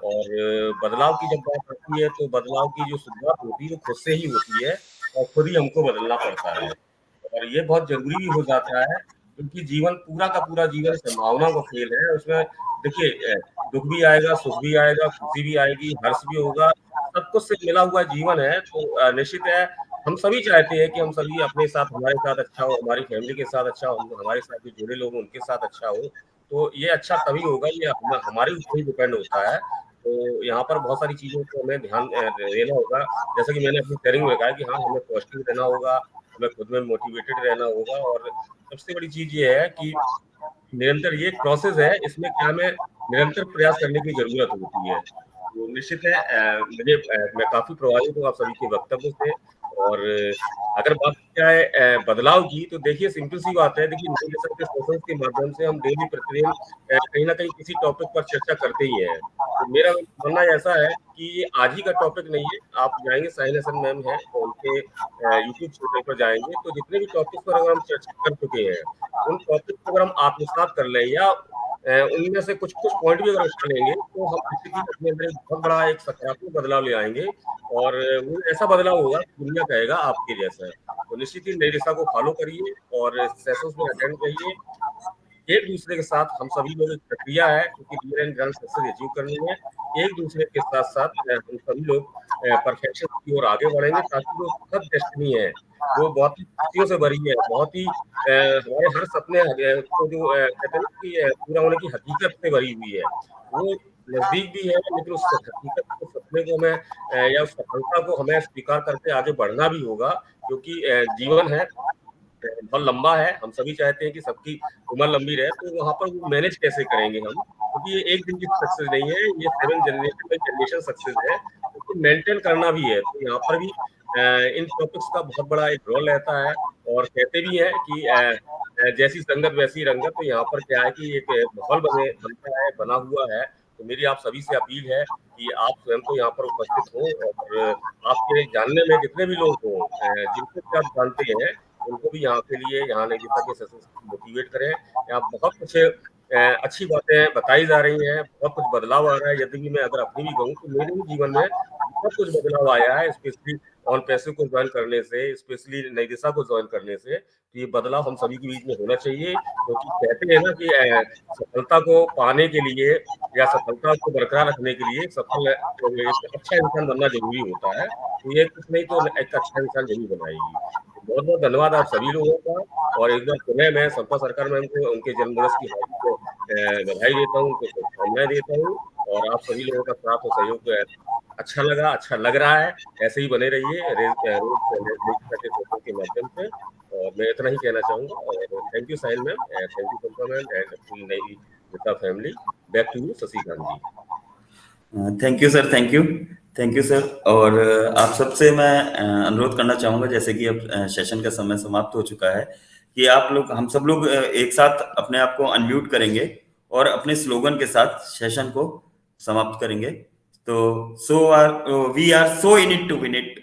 और बदलाव की जब बात आती है तो बदलाव की जो शुरुआत होती है वो खुद से ही होती है और खुद ही हमको बदलना पड़ता है। और ये बहुत जरूरी भी हो जाता है, क्योंकि जीवन पूरा का पूरा जीवन संभावना का खेल है। उसमें देखिए दुख भी आएगा, सुख भी आएगा, खुशी भी आएगी, हर्ष भी होगा, सब कुछ से मिला हुआ जीवन है। तो निश्चित है हम सभी चाहते हैं कि हम सभी अपने साथ, हमारे साथ अच्छा हो, हमारी फैमिली के साथ अच्छा हो, हमारे साथ जो जुड़े लोग उनके साथ अच्छा हो। तो ये अच्छा तभी होगा, ये हमारे ऊपर ही डिपेंड होता है। तो यहाँ पर बहुत सारी चीजों को हमें ध्यान देना होगा। जैसे कि मैंने अपनी शेयरिंग में कहा कि हाँ, हमें पॉजिटिव रहना होगा, हमें खुद में मोटिवेटेड रहना होगा। और सबसे बड़ी चीज ये है कि निरंतर, ये एक प्रोसेस है, इसमें क्या हमें निरंतर प्रयास करने की जरूरत होती है। तो निश्चित है मैं काफी प्रभावित हूँ आप सभी के वक्तव्य से। और अगर बात क्या है बदलाव की, तो देखिए सिंपल सी बात है। देखिए नई नस्ल के सेशंस के माध्यम से हम डेली प्रतिदिन कहीं ना कहीं किसी टॉपिक पर चर्चा करते ही हैं। तो मेरा मानना ऐसा है कि ये आज ही का टॉपिक नहीं है। आप जाएंगे, साहिल हसन मैम है तो उनके यूट्यूब चैनल पर जाएंगे, तो जितने भी टॉपिक पर अगर हम चर्चा कर चुके हैं, उन टॉपिक को अगर हम आत्मसात कर लें या उनमें से कुछ कुछ पॉइंट भी अगर उठा लेंगे, तो हम निश्चित ही अपने अंदर एक बहुत बड़ा एक सकारात्मक बदलाव ले आएंगे। और वो ऐसा बदलाव होगा दुनिया कहेगा आपके जैसा है। तो निश्चित ही नई दिशा को फॉलो करिए और सेशंस में अटेंड करिए। एक दूसरे के साथ हम सभी लोग, एक प्रक्रिया है क्योंकि real and grand success achieve करनी है। एक दूसरे के साथ साथ हम सभी लोग परफेक्शन की ओर आगे बढ़ेंगे, ताकि जो सब डेस्टिनी है वो बहुत ही खुशियों से भरी है, बहुत ही हमारे हर सपने को जो कहते हैं ना कि पूरा होने की हकीकत से भरी हुई है। वो नजदीक भी है, लेकिन उस हकीकत को, सपने को हमें या उस सफलता को हमें स्वीकार करके आगे बढ़ना भी होगा। क्योंकि जीवन है बहुत लंबा है, हम सभी चाहते हैं कि सबकी उम्र लंबी रहे। तो वहां पर वो मैनेज कैसे करेंगे हम, क्योंकि ये एक दिन की सक्सेस नहीं है, ये 7 जनरेशन सक्सेस है, तो मेंटेन करना भी है। तो यहाँ पर भी इन टॉपिक्स का बहुत बड़ा एक रोल रहता है। और कहते भी हैं कि जैसी संगत वैसी रंगत। तो यहाँ पर क्या है कि एक माहौल बनता है, बना हुआ है। तो मेरी आप सभी से अपील है कि आप स्वयं को यहाँ पर उपस्थित हो और आपके जानने में जितने भी लोग हों, जिनको भी आप जानते हैं, उनको भी यहाँ के लिए, यहाँ नई दिशा के सेशंस को मोटिवेट करें। यहाँ बहुत कुछ अच्छी बातें बताई जा रही हैं, बहुत कुछ बदलाव आ रहा है। यदि मैं अगर अपनी भी कहूँ तो मेरे भी जीवन में बहुत कुछ बदलाव आया है, स्पेशली ऑन पैसे को ज्वाइन करने से, स्पेशली नई दिशा को ज्वाइन करने से। तो ये बदलाव हम सभी के बीच में होना चाहिए, क्योंकि कहते हैं ना कि सफलता को पाने के लिए या सफलता को बरकरार रखने के लिए एक अच्छा इंसान बनना जरूरी होता है। तो ये कुछ नहीं तो एक अच्छा इंसान जरूर बनाएगी। बहुत बहुत धन्यवाद आप सभी लोगों का। और एक बार पुनः मैं समता सरकार मैम को उनके जन्मदिवस की हार्दिक बधाई देता हूँ, उनको शुभकामनाएं देता हूँ। और आप सभी लोगों का साथ और सहयोग अच्छा लगा, अच्छा लग रहा है। ऐसे ही बने रहिए रोज के माध्यम से। और मैं इतना ही कहना चाहूंगा। और thank you Sahil ma'am, thank you Samta ma'am and full Nai Disha family. Back to you Shashikant ji. Thank you sir, thank you sir. और आप सबसे मैं अनुरोध करना चाहूँगा, जैसे कि अब सेशन का समय समाप्त हो चुका है, कि आप लोग, हम सब लोग एक साथ अपने आप को अनम्यूट करेंगे और अपने स्लोगन के साथ सेशन को समाप्त करेंगे। तो we are so in it to win it.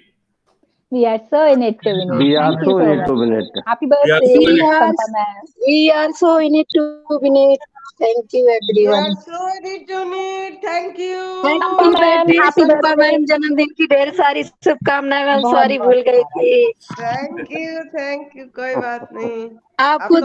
We are so in it to win it. We are Thank you so so in it much. to win it. Happy We are birthday, so in it. Sampa ma'am. We are so in it to win it. Thank you everyone. Thank you. Sampa Happy ma'am, birthday happy संपा birthday. Ma'am, जन्मदिन की ढेर सारी शुभकामनाएं ma'am. बहुत sorry बहुत भूल गई थी। थैंक यू, कोई बात नहीं। आपको